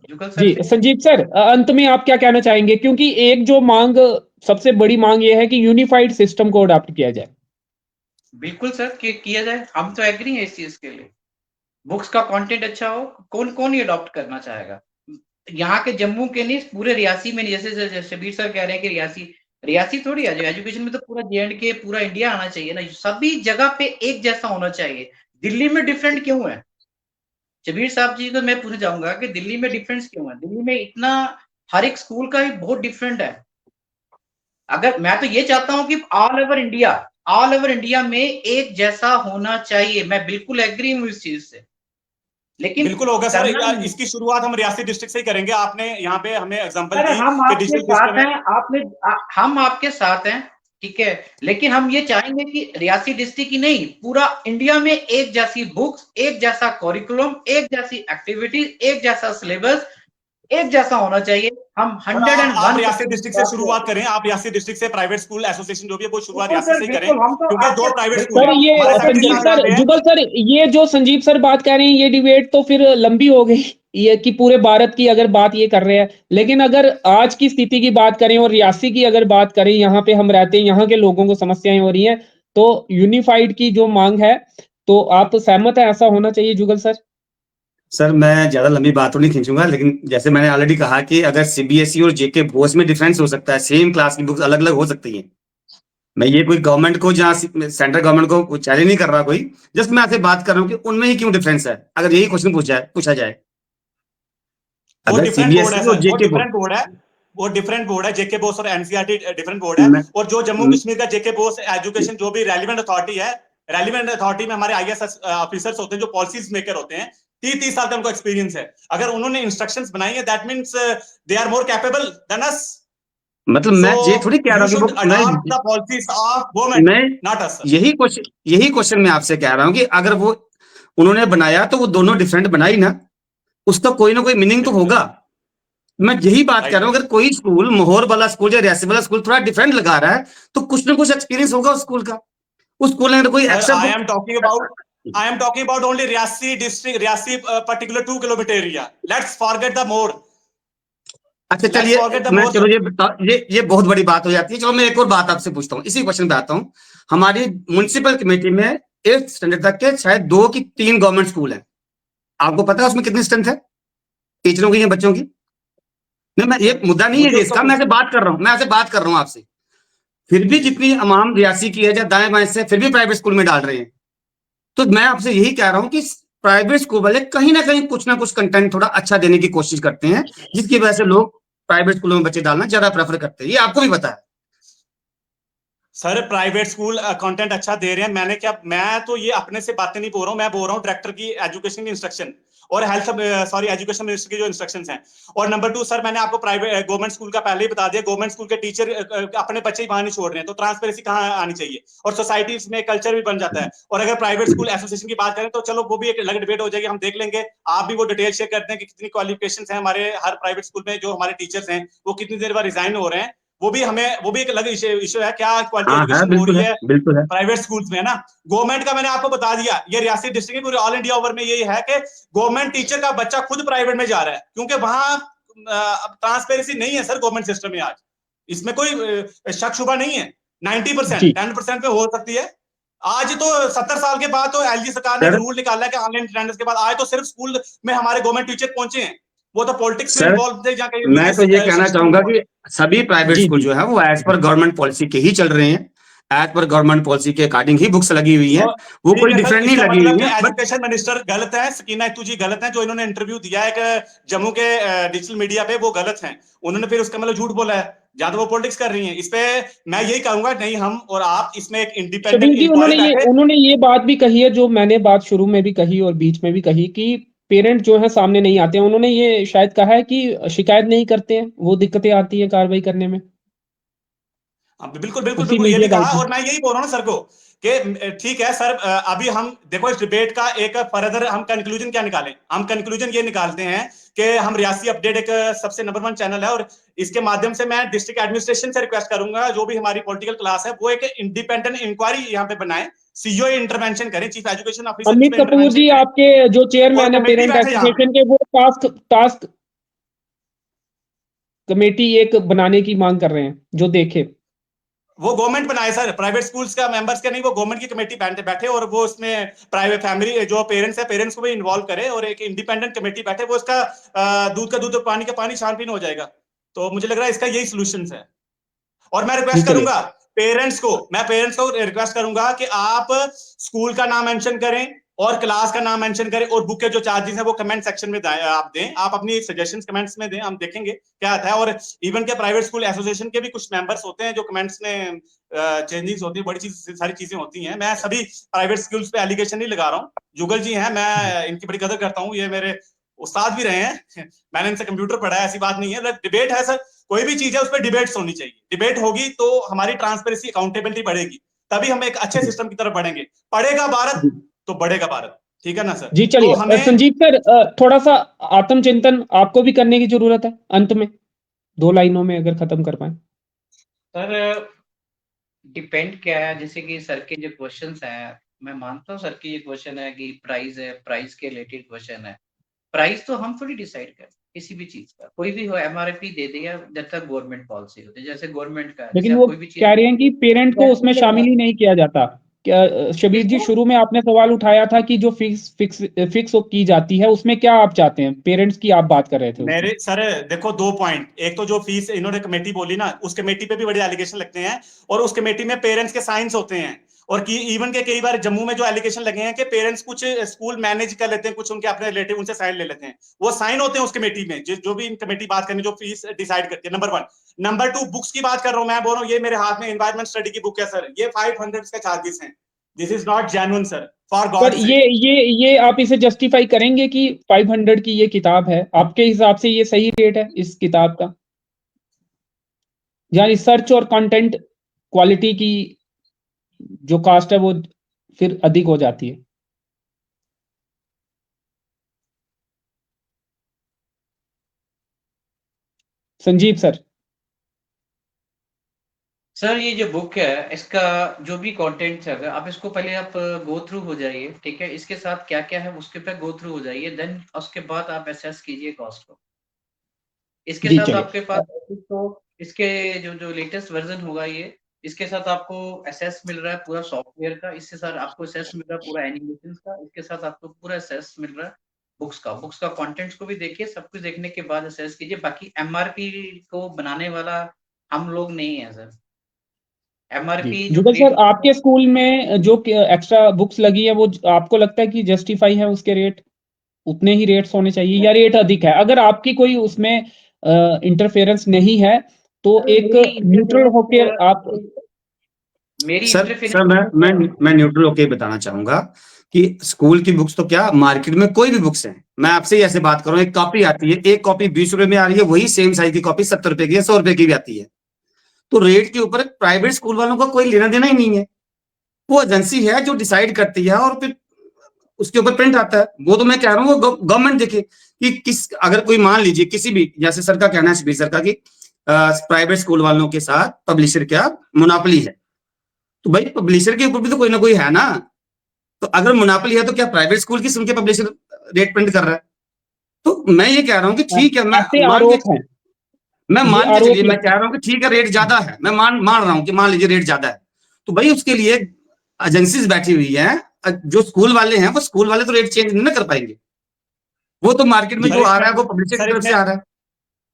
जुगल सर जी से। संजीव सर, अंत में आप क्या कहना चाहेंगे? क्योंकि एक जो मांग, सबसे बड़ी मांग ये है कि यूनिफाइड सिस्टम को अडॉप्ट किया जाए। बिल्कुल सर, किया जाए, हम तो एग्री हैं इस चीज के लिए। बुक्स का कंटेंट अच्छा हो, कौन कौन ही अडॉप्ट करना चाहेगा? यहाँ के जम्मू के नहीं, पूरे रियासी में नहीं। जैसे शबीर सर कह रहे हैं कि रियासी रियासी थोड़ी है, जो एजुकेशन में तो पूरा J&K पूरा इंडिया आना चाहिए ना, सभी जगह पे एक जैसा होना चाहिए। दिल्ली में डिफरेंट क्यों है? शबीर साहब जी को मैं पूछना चाहूंगा कि दिल्ली में डिफरेंस क्यों है? दिल्ली में इतना हर एक स्कूल का ही बहुत डिफरेंट है। अगर मैं तो ये चाहता हूं कि ऑल ओवर इंडिया में एक जैसा होना चाहिए। मैं बिल्कुल एग्री हूं इस चीज से, लेकिन बिल्कुल होगा सर। करना नहीं। इसकी शुरुआत हम रियासी डिस्ट्रिक्ट से ही करेंगे। आपने यहाँ पे हमें एग्जांपल अरे दी हम कि आपके डिजिटल साथ सिस्टम है। हैं, हम आपके साथ हैं, ठीक है, लेकिन हम ये चाहेंगे कि रियासी डिस्ट्रिक्ट की नहीं, पूरा इंडिया में एक जैसी बुक्स, एक जैसा करिकुलम, एक जैसी एक्टिविटीज, एक जैसा सिलेबस, एक जैसा होना चाहिए। हम और आप 101% रियासी डिस्ट्रिक्ट से शुरुआत करें। आप रियासी डिस्ट्रिक्ट से प्राइवेट स्कूल एसोसिएशन जो भी है वो शुरुआत बिल्कुल रियासी सर, से ही करें, बिल्कुल, हम तो क्योंकि आपके दो प्राइवेट स्कूल सर हैं। ये हमारे सेक्रेटरी संजीव साहब सर, यहाँ पे हैं। जुगल सर, ये जो संजीव सर बात कर रहे हैं, ये डिबेट तो फिर लंबी हो गई। ये कि पूरे भारत की अगर बात ये कर रहे हैं, लेकिन अगर आज की स्थिति की बात करें और रियासी की अगर बात करें, यहाँ पे हम रहते हैं, यहाँ के लोगों को समस्याएं हो रही हैं, तो यूनिफाइड की जो मांग है, तो आप सहमत है ऐसा होना चाहिए जुगल सर? सर मैं ज्यादा लंबी बात तो नहीं खींचूंगा, लेकिन जैसे मैंने ऑलरेडी कहा कि अगर सीबीएसई और जेके बोर्ड में डिफरेंस हो सकता है, सेम क्लास की बुक्स अलग अलग हो सकती हैं। मैं ये कोई गवर्नमेंट को, जहाँ सेंट्रल गवर्नमेंट को चैलेंज नहीं कर रहा कोई, जस्ट मैं आपसे बात कर रहा हूँ कि उनमें ही क्यों डिफरेंस है, अगर यही क्वेश्चन पूछा जाए। वो अगर डिफरेंट बोर्ड है सीबीएसई और सर, वो जेके डिफरेंट बोर्ड बोर्ड है। वो डिफरेंट बोर्ड है। जेके बोस और एनसीईआरटी डिफरेंट बोर्ड है। मैं और जो जम्मू कश्मीर का जेके बोस एजुकेशन जो भी रेलिवेंट अथॉरिटी है, रेलिवेंट अथॉरिटी में हमारे आईएएस ऑफिसर्स होते हैं, जो पॉलिसीज मेकर होते हैं। 30 साल का उनको एक्सपीरियंस है। अगर उन्होंने इंस्ट्रक्शंस बनाई है, that means they are more capable than us. मतलब सो मैं ये थोड़ी कह रहा यू हूँ कि शुड वो adopt the policies of government, मैं नॉट अस सर। यही क्वेश्चन मैं आपसे कह रहा हूँ कि अगर वो उन्होंने बनाया तो वो दोनों डिफरेंट बनाई ना, उसका कोई ना कोई मीनिंग तो बिल्कुल होगा। मैं यही बात कर राइट रहा हूँ, राइट। अगर कोई स्कूल, मोहर वाला स्कूल या रियासी वाला स्कूल थोड़ा डिफरेंट लगा रहा है, तो कुछ ना कुछ एक्सपीरियंस होगा उस स्कूल का। उस स्कूल ने अगर कोई sir extra I book, am talking about only Riasi district, Riasi particular 2 kilometer area. Let's forget the more. अच्छा Let's चलिए, forget the मैं more, चलो sir. ये बहुत बड़ी बात हो जाती है। चलो मैं एक और बात आपसे पूछता हूँ, इसी क्वेश्चन पे आता हूँ। हमारी म्युनिसिपल कमेटी में 8th स्टैंडर्ड तक के शायद 2 की 3 गवर्नमेंट स्कूल है। आपको पता है उसमें कितनी स्ट्रेंथ है टीचरों की या बच्चों की? नहीं, मैं ये मुद्दा नहीं मुझे है उसका इसका, मैं ऐसे बात कर रहा हूँ, आपसे। फिर भी जी जितनी अमाम रियासी की है या दाएं बाएं से, फिर भी प्राइवेट स्कूल में डाल रहे हैं। तो मैं आपसे यही कह रहा हूं कि प्राइवेट स्कूल वाले कहीं ना कुछ कंटेंट थोड़ा अच्छा देने की कोशिश करते हैं, जिसकी वजह से लोग प्राइवेट स्कूलों में बच्चे डालना ज्यादा प्रेफर करते हैं। ये आपको भी पता है। सर, प्राइवेट स्कूल कंटेंट अच्छा दे रहे हैं। मैं तो ये अपने से बातें नहीं बोल रहा हूँ। मैं बोल रहा हूँ डायरेक्टर की एजुकेशन की इंस्ट्रक्शन और एजुकेशन मिनिस्टर की जो इंस्ट्रक्शंस हैं। और नंबर 2 सर, मैंने आपको प्राइवेट गवर्नमेंट स्कूल का पहले ही बता दिया, गवर्नमेंट स्कूल के टीचर अपने बच्चे ही वहां नहीं छोड़ रहे हैं, तो ट्रांसपेरेंसी कहाँ आनी चाहिए? और सोसाइटी में कल्चर भी बन जाता है। और अगर प्राइवेट स्कूल एसोसिएशन की बात करें तो चलो वो भी एक अलग डिबेट हो जाएगी, हम देख लेंगे। आप भी वो डिटेल शेयर करते हैं कि कितनी क्वालिफिकेशन है हमारे हर प्राइवेट स्कूल में, जो हमारे टीचर्स हैं वो कितनी देर बाद रिजाइन हो रहे हैं। वो भी एक अलग इशू है, क्या क्वालिटी हाँ है, एजुकेशन हो बिल्कुल रही है, है बिल्कुल है। प्राइवेट स्कूल्स में, है ना। गवर्नमेंट का मैंने आपको बता दिया, ये रियासी डिस्ट्रिक्ट पूरे ऑल इंडिया ओवर में यही है कि गवर्नमेंट टीचर का बच्चा खुद प्राइवेट में जा रहा है, क्योंकि वहां ट्रांसपेरेंसी नहीं है सर गवर्नमेंट सिस्टम में। आज इसमें कोई शक शुबा नहीं है। 90%, 10% पे हो सकती है। आज तो 70 साल के बाद तो एलजी सरकार ने एक सर रूल निकाला है कि ऑनलाइन अटेंडेंस के बाद आज तो सिर्फ स्कूल में हमारे गवर्नमेंट टीचर पहुंचे हैं। वो तो पॉलिटिक्स में सर इन्वॉल्व थे, जहाँ मैं तो ये कहना शिक्षा में चाहूंगा involved कि सभी प्राइवेट जी स्कूल जी जो है वो एज पर गवर्नमेंट पॉलिसी के ही चल रहे हैं। एज पर गवर्नमेंट पॉलिसी के अकॉर्डिंग ही बुक्स लगी हुई तो हैं, वो ठीक कोई है सर, डिफरेंट नहीं इसका लगी मतलब हुई कि है। बट एजुकेशन मिनिस्टर गलत है, सकीना इत्तू जी गलत हैं, जो इन्होंने इंटरव्यू दिया है एक जम्मू के डिजिटल मीडिया पे, वो गलत हैं। उन्होंने फिर उसका मतलब झूठ बोला है, जहां तो वो पॉलिटिक्स कर रही हैं। इस पे मैं यही कहूंगा, नहीं, हम और आप इसमें एक इंडिपेंडेंट शबीर जी, इंक्वायरी बैठे। उन्होंने ये बात भी कही है, जो मैंने बात शुरू में भी कही और बीच में भी कही, कि पेरेंट जो है सामने नहीं आते हैं। उन्होंने ये शायद कहा है कि शिकायत नहीं करते हैं, वो दिक्कतें आती है कार्रवाई करने में। हाँ, बिल्कुल बिल्कुल उसी बिल्कुल ये भी मीडिया कहा, गाइड और मैं यही बोल रहा हूँ सर को कि ठीक है सर, अभी हम देखो इस डिबेट का एक फर्दर हम कंक्लूजन क्या निकालें। हम कंक्लूजन ये निकालते हैं कि हम रियासी अपडेट एक सबसे नंबर 1 चैनल है, और इसके माध्यम से मैं डिस्ट्रिक्ट एडमिनिस्ट्रेशन से रिक्वेस्ट करूंगा, जो भी हमारी पॉलिटिकल क्लास है वो एक इंडिपेंडेंट इंक्वायरी यहाँ पे बनाए, सीईओ इंटरवेंशन करें, चीफ एजुकेशन ऑफिसर अमित इसमें कपूर इंटरवेंशन जी करें, आपके जो और चेयरमैन है कमेटी पेरेंट बैठे यहाँ पे। एसोसिएशन के, वो टास्क टास्क कमेटी एक बनाने की मांग कर रहे हैं जो देखे। वो गवर्नमेंट बनाए सर, प्राइवेट स्कूल्स का मेंबर्स का नहीं, वो गवर्नमेंट की कमेटी बैठे और वो उसमें प्राइवेट फैमिली जो पेरेंट्स है, पेरेंट्स को भी इन्वॉल्व करे, और एक इंडिपेंडेंट कमेटी बैठे, वो इसका दूध का दूध और पानी का पानी छानबीन हो जाएगा। तो मुझे लग रहा है इसका यही सोल्यूशन है। और मैं जी रिक्वेस्ट चलिए। करूंगा पेरेंट्स को रिक्वेस्ट करूंगा कि आप स्कूल का नाम मेंशन करें और क्लास का नाम मेंशन करें, और बुक के जो चार्जेस है वो कमेंट सेक्शन में आप दें, आप अपनी सजेशंस कमेंट्स में दें, हम देखेंगे क्या आता है। और इवन के प्राइवेट स्कूल एसोसिएशन के भी कुछ मेंबर्स होते हैं जो कमेंट्स में चेंजेस होती है, बड़ी सारी चीजें होती हैं। मैं सभी प्राइवेट स्कूल्स पे एलिगेशन नहीं लगा रहा हूँ, जुगल जी हैं, मैं इनकी बड़ी कदर करता हूँ, ये मेरे उस्ताद भी रहे हैं, मैंने इनसे कंप्यूटर पढ़ा है, ऐसी बात नहीं है। डिबेट है सर, कोई भी चीज है उस पर डिबेट्स होनी चाहिए, डिबेट होगी तो हमारी ट्रांसपेरेंसी अकाउंटेबिलिटी बढ़ेगी, तभी हम एक अच्छे सिस्टम की तरफ बढ़ेंगे। पढ़ेगा भारत जी तो बढ़ेगा भारत, ठीक है ना सर। जी तो चलिए। हमें संजीव सर, थोड़ा सा आत्मचिंतन आपको भी करने की जरूरत है, अंत में 2 लाइनों में अगर खत्म कर पाए। सर डिपेंड क्या है, जैसे कि सर के जो क्वेश्चंस हैं, मैं मानता हूँ सर की ये क्वेश्चन है कि प्राइस है, प्राइस के रिलेटेड क्वेश्चन है। प्राइस तो हम थोड़ी डिसाइड करते किसी भी चीज का, कोई भी हो एमआरपी दे दिया जब तक गवर्नमेंट पॉलिसी होती है, जैसे गवर्नमेंट का है, जैसे लेकिन आप वो कोई भी कह चीज रहे हैं कि पेरेंट को उसमें शामिल ही नहीं किया जाता। क्या शबीर जी, किसको शुरू में आपने सवाल उठाया था कि जो फिक्स फिक्स फिक्स की जाती है उसमें क्या आप चाहते हैं, पेरेंट्स की आप बात कर रहे थे उसमें। मेरे सर देखो 2 पॉइंट, एक तो जो फीस इन्होंने कमेटी बोली ना, उस कमेटी पे भी बड़े एलिगेशन लगते हैं, और उस कमेटी में पेरेंट्स के साइंस होते हैं, और कि इवन के कई बार जम्मू में जो एलिगेशन लगे हैं कि पेरेंट्स कुछ स्कूल मैनेज कर लेते हैं, कुछ उनके अपने रिलेटिव उनसे साइन ले लेते हैं, वो साइन होते हैं उस कमेटी में, जो भी कमेटी बात करनी, जो फीस डिसाइड करती है, नंबर 1। नंबर 2, बुक्स की बात कर रहा हूं, मैं बोल रहा हूँ ये मेरे हाथ में एनवायरमेंट स्टडी की बुक है सर, ये 500 का चार्जेस है, this is not genuine sir, for पर गॉड से। ये आप इसे जस्टिफाई करेंगे कि 500 की ये किताब है, आपके हिसाब से ये सही रेट है इस किताब का, या रिसर्च और कंटेंट क्वालिटी की जो कास्ट है वो फिर अधिक हो जाती है। संजीव सर। सर ये जो बुक है इसका जो भी कंटेंट है, अगर आप इसको पहले आप गो थ्रू हो जाइए, ठीक है, इसके साथ क्या क्या है उसके पे गो थ्रू हो जाइए, देन उसके बाद आप असेस कीजिए कॉस्ट को। इसके जी साथ चलिए। आपके पास तो इसके जो जो लेटेस्ट वर्जन होगा ये, इसके साथ आपको एसेस मिल रहा है पूरा सॉफ्टवेयर का, इसके साथ आपको एसेस मिल रहा है पूरा एनिमेशन का, इसके साथ आपको पूरा एसेस मिल रहा है बुक्स का कंटेंट्स को भी देखिए, सब कुछ देखने के बाद एसेस कीजिए। बाकी एमआरपी को बनाने वाला हम लोग नहीं है सर। जी एमआरपी जो जुगल प्रिंट सर, आपके स्कूल में जो एक्स्ट्रा बुक्स लगी है वो आपको लगता है कि जस्टिफाई है, उसके रेट उतने ही रेट्स होने चाहिए या रेट अधिक है? अगर आपकी कोई उसमें इंटरफेरेंस नहीं है तो एक मेरी न्यूट्रल होके आप। मेरी सर सर मैं इंटरफेरेंस। मैं मैं न्यूट्रल होके बताना चाहूंगा कि स्कूल की बुक्स तो क्या, मार्केट में कोई भी बुक्स हैं, मैं आपसे ही ऐसे बात कर रहा हूँ, एक कॉपी आती है, एक कॉपी 20 रुपए में आ रही है, वही सेम साइज की कॉपी 70 रुपए की है, 100 रुपए की भी आती है। तो रेट के ऊपर प्राइवेट स्कूल वालों का कोई लेना देना ही नहीं है, वो एजेंसी है जो डिसाइड करती है, और फिर उसके ऊपर प्रिंट आता है। वो तो मैं कह रहा हूँ वो गवर्नमेंट देखे कि किस, अगर कोई मान लीजिए किसी भी, जैसे सर का कहना है, शबीर सर का, कि प्राइवेट स्कूल वालों के साथ पब्लिशर क्या मोनोपोली है, तो भाई पब्लिशर के ऊपर भी तो कोई ना कोई है ना। तो अगर मोनोपोली है तो क्या प्राइवेट स्कूल की सुन के पब्लिशर रेट प्रिंट कर रहा है? तो मैं ये कह रहा हूँ कि ठीक है, ऐसे आरोप हैं, मैं ये मान के आरोप चलिए, मैं लगते कह रहा हूँ कि ठीक है रेट ज्यादा है, मैं मान मान रहा हूँ कि मान लीजिए रेट ज्यादा है, तो भाई उसके लिए एजेंसीज बैठी हुई हैं, जो स्कूल वाले हैं वो स्कूल वाले तो रेट चेंज नहीं ना कर पाएंगे, वो तो मार्केट में जी। जो आ रहा है वो पब्लिशर की सर तरफ से इसमें आ रहा है।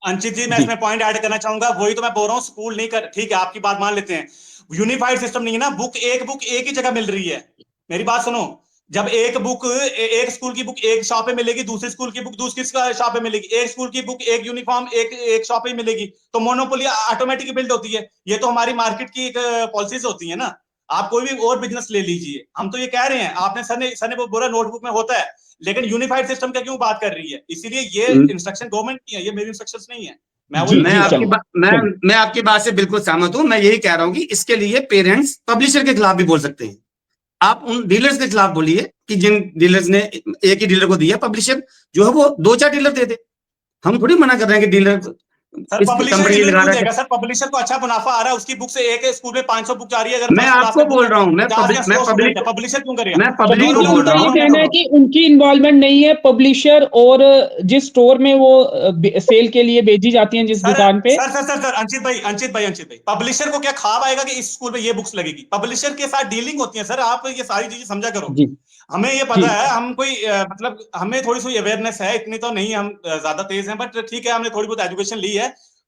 अंचित जी, मैं जी इसमें पॉइंट ऐड करना चाहूंगा, वही तो मैं बोल रहा हूँ, स्कूल नहीं कर, ठीक है आपकी बात मान लेते हैं, यूनिफाइड सिस्टम नहीं है ना, बुक एक ही जगह मिल रही है, मेरी बात सुनो। जब एक बुक एक स्कूल की बुक एक शॉप पे मिलेगी, दूसरी स्कूल की बुक दूसरी शॉप पे मिलेगी, एक स्कूल की बुक एक यूनिफॉर्म एक शॉप पे मिलेगी, तो मोनोपोली ऑटोमेटिक बिल्ड होती है। ये तो हमारी मार्केट की एक पॉलिसीज होती है ना। आप कोई भी और बिजनेस ले लीजिए, हम तो ये कह रहे हैं, आपने सर ने वो बोला नोटबुक में होता है, लेकिन यूनिफाइड सिस्टम का क्यों बात कर रही है, इसीलिए ये इंस्ट्रक्शन गवर्नमेंट की है, ये मेरी इंस्ट्रक्शंस नहीं है। मैं जी, वही मैं जी, आपकी चलिए, बात मैं आपकी बात से बिल्कुल सहमत हूं। मैं यही कह रहा हूं कि इसके लिए पेरेंट्स पब्लिशर के खिलाफ भी बोल सकते हैं। आप उन डीलर्स के खिलाफ बोलिए कि जिन डीलर्स ने एक ही डीलर को दिया, पब्लिशर जो है वो 2-4 डीलर दे दे। हम थोड़ी मना कर रहे हैं कि डीलर सर इस पब्लिशर कंपनी डीलर लगा क्यों रहा देगा है। सर? पब्लिशर को अच्छा मुनाफा आ रहा है, उसकी बुक से एक स्कूल में 500 बुक जा रही है, अगर मैं फर्स्ट क्लास आपको में बुक बोल है रहा तो हूं, 50 100 स्टूडेंट है, पब्लिशर क्यों करेगा? मैं तो पब्लिक को बिल्कुल बोल उनका रहा ये हूं। कहना है कि उनकी इन्वॉल्वमेंट नहीं है, पब्लिशर और जिस स्टोर में वो सेल के लिए भेजी जाती हैं, जिस सर दुकान पे। सर सर सर सर अंकित भाई, पब्लिशर को क्या ख्वाब आएगा कि इस स्कूल में ये बुक्स लगेगी? पब्लिशर के साथ डीलिंग होती है सर, आप ये सारी चीजें समझा करो। जी, हमें ये जी, पता है, हम कोई मतलब हमें थोड़ी सी अवेयरनेस है, इतनी तो नहीं हम ज्यादा तेज हैं, बट ठीक है, हमने थोड़ी बहुत एजुकेशन ली है।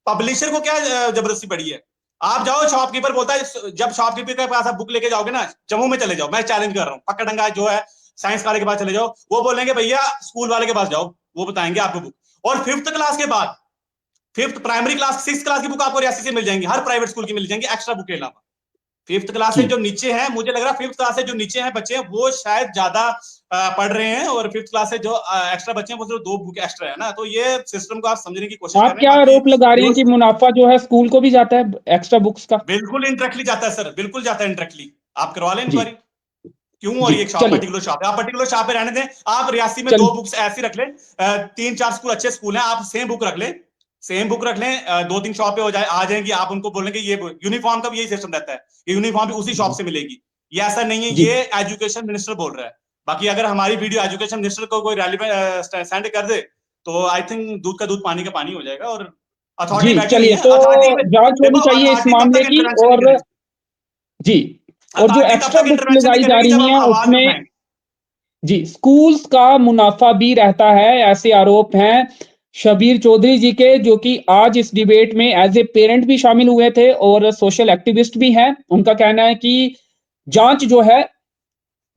पब्लिशर को क्या जबरदस्ती पड़ी है? आप जाओ, शॉपकीपर बोलता है, जब शॉपकीपर के पास आप बुक लेके जाओगे ना, जम्मू में चले जाओ, मैं चैलेंज कर रहा हूँ, पक्का डंगा जो है साइंस वाले के पास चले जाओ, वो बोलेंगे भैया स्कूल वाले के पास जाओ, वो बताएंगे आपको बुक। और 5th क्लास के बाद, 5th primary class, 6th class की बुक आपको रियासी से मिल जाएंगी, हर प्राइवेट स्कूल की मिल जाएंगी, एक्स्ट्रा बुक के अलावा। 5th क्लास से जी, जो नीचे हैं, मुझे लग रहा है 5th क्लास से जो नीचे हैं बच्चे, वो शायद ज्यादा पढ़ रहे हैं, और 5th क्लास से जो एक्स्ट्रा बच्चे हैं वो सिर्फ 2 बुक एक्स्ट्रा है ना, तो ये सिस्टम को आप समझने की कोशिश कर आप रहे हैं। क्या बाकी आरोप लगा रहे हैं कि मुनाफा जो है स्कूल को भी जाता है एक्स्ट्रा बुक्स का? बिल्कुल इंटरेक्टली जाता है सर, बिल्कुल जाता है इंटरेक्टली। आप करवा लें जी, इंक्वायरी, क्यों हो जी, रही है शॉप, चलिए, पर्टिकुलर शॉप है, आप पर्टिकुलर शॉप पे रहने दें। आप रियासी में 2 चलिए, बुक्स ऐसी रख लें, 3-4 स्कूल अच्छे स्कूल हैं, आप सेम बुक रख लें, सेम बुक रख लें, 2-3 शॉप पे हो जाए, आ जाएंगी, आप उनको बोलेंगे ये यूनिफॉर्म का भी यही सिस्टम रहता है, ये यूनिफॉर्म भी उसी शॉप से मिलेगी। ये ऐसा नहीं है, जी, ये एजुकेशन मिनिस्टर बोल रहा है। बाकी अगर हमारी वीडियो एजुकेशन मिनिस्टर को कोई रैली में सेंड कर दे, तो आई थिंक दूध का दूध पानी का पानी हो जाएगा, और अथॉरिटी जी, बैठी हुई चलिए, है, तो अथॉरिटी में जांच होनी देखो, चाहिए इस अथॉरिटी तब मामले तक की। इंटरवेंशन नहीं और करेगी, जी, और जो अथॉरिटी तब एक्स्ट्रा तक बुक्स इंटरवेंशन नहीं लगाई जा करेगी जब रही हैं हम आवाज नहीं उसमें, उठाएंगे। जी, स्कूल्स का मुनाफा भी रहता है, ऐसे आरोप हैं शबीर चौधरी जी के, जो कि आज इस डिबेट में एज ए पेरेंट भी शामिल हुए थे और सोशल एक्टिविस्ट भी हैं। उनका कहना है कि जांच जो है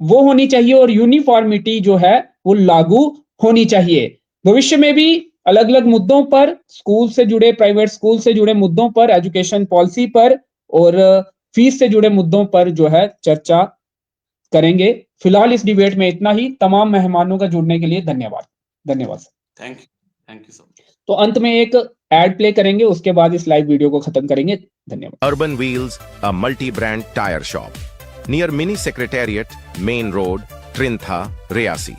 वो होनी चाहिए और यूनिफॉर्मिटी जो है वो लागू होनी चाहिए। भविष्य में भी अलग-अलग मुद्दों पर, स्कूल से जुड़े, प्राइवेट स्कूल से जुड़े मुद्दों पर, एजुकेशन पॉलिसी पर और फीस से जुड़े मुद्दों पर जो है चर्चा करेंगे। फिलहाल इस डिबेट में इतना ही। तमाम मेहमानों का जुड़ने के लिए धन्यवाद। धन्यवाद। Thank you so much. तो अंत में एक एड प्ले करेंगे, उसके बाद इस लाइव वीडियो को खत्म करेंगे। धन्यवाद। Urban Wheels, a multi-brand tire shop near Mini Secretariat, Main Road, Trintha, Reasi.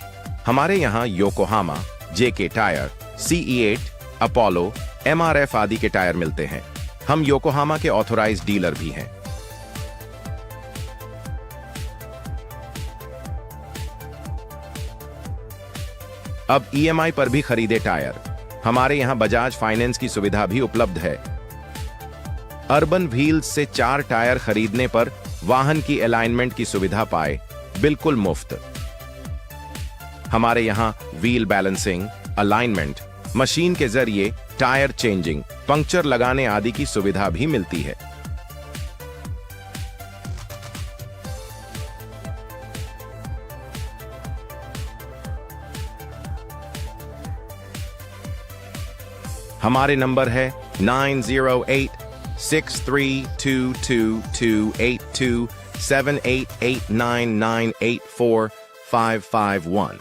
हमारे यहाँ Yokohama, JK tyre, CE8, Apollo, MRF आदि के टायर मिलते हैं। हम योकोहामा के ऑथोराइज्ड डीलर भी हैं। अब EMI पर भी खरीदे टायर। हमारे यहाँ बजाज फाइनेंस की सुविधा भी उपलब्ध है। अर्बन व्हील्स से 4 टायर खरीदने पर वाहन की अलाइनमेंट की सुविधा पाए, बिल्कुल मुफ्त। हमारे यहाँ व्हील बैलेंसिंग, अलाइनमेंट, मशीन के जरिए टायर चेंजिंग, पंक्चर लगाने आदि की सुविधा भी मिलती है। हमारे नंबर है 9086322282 7889984551।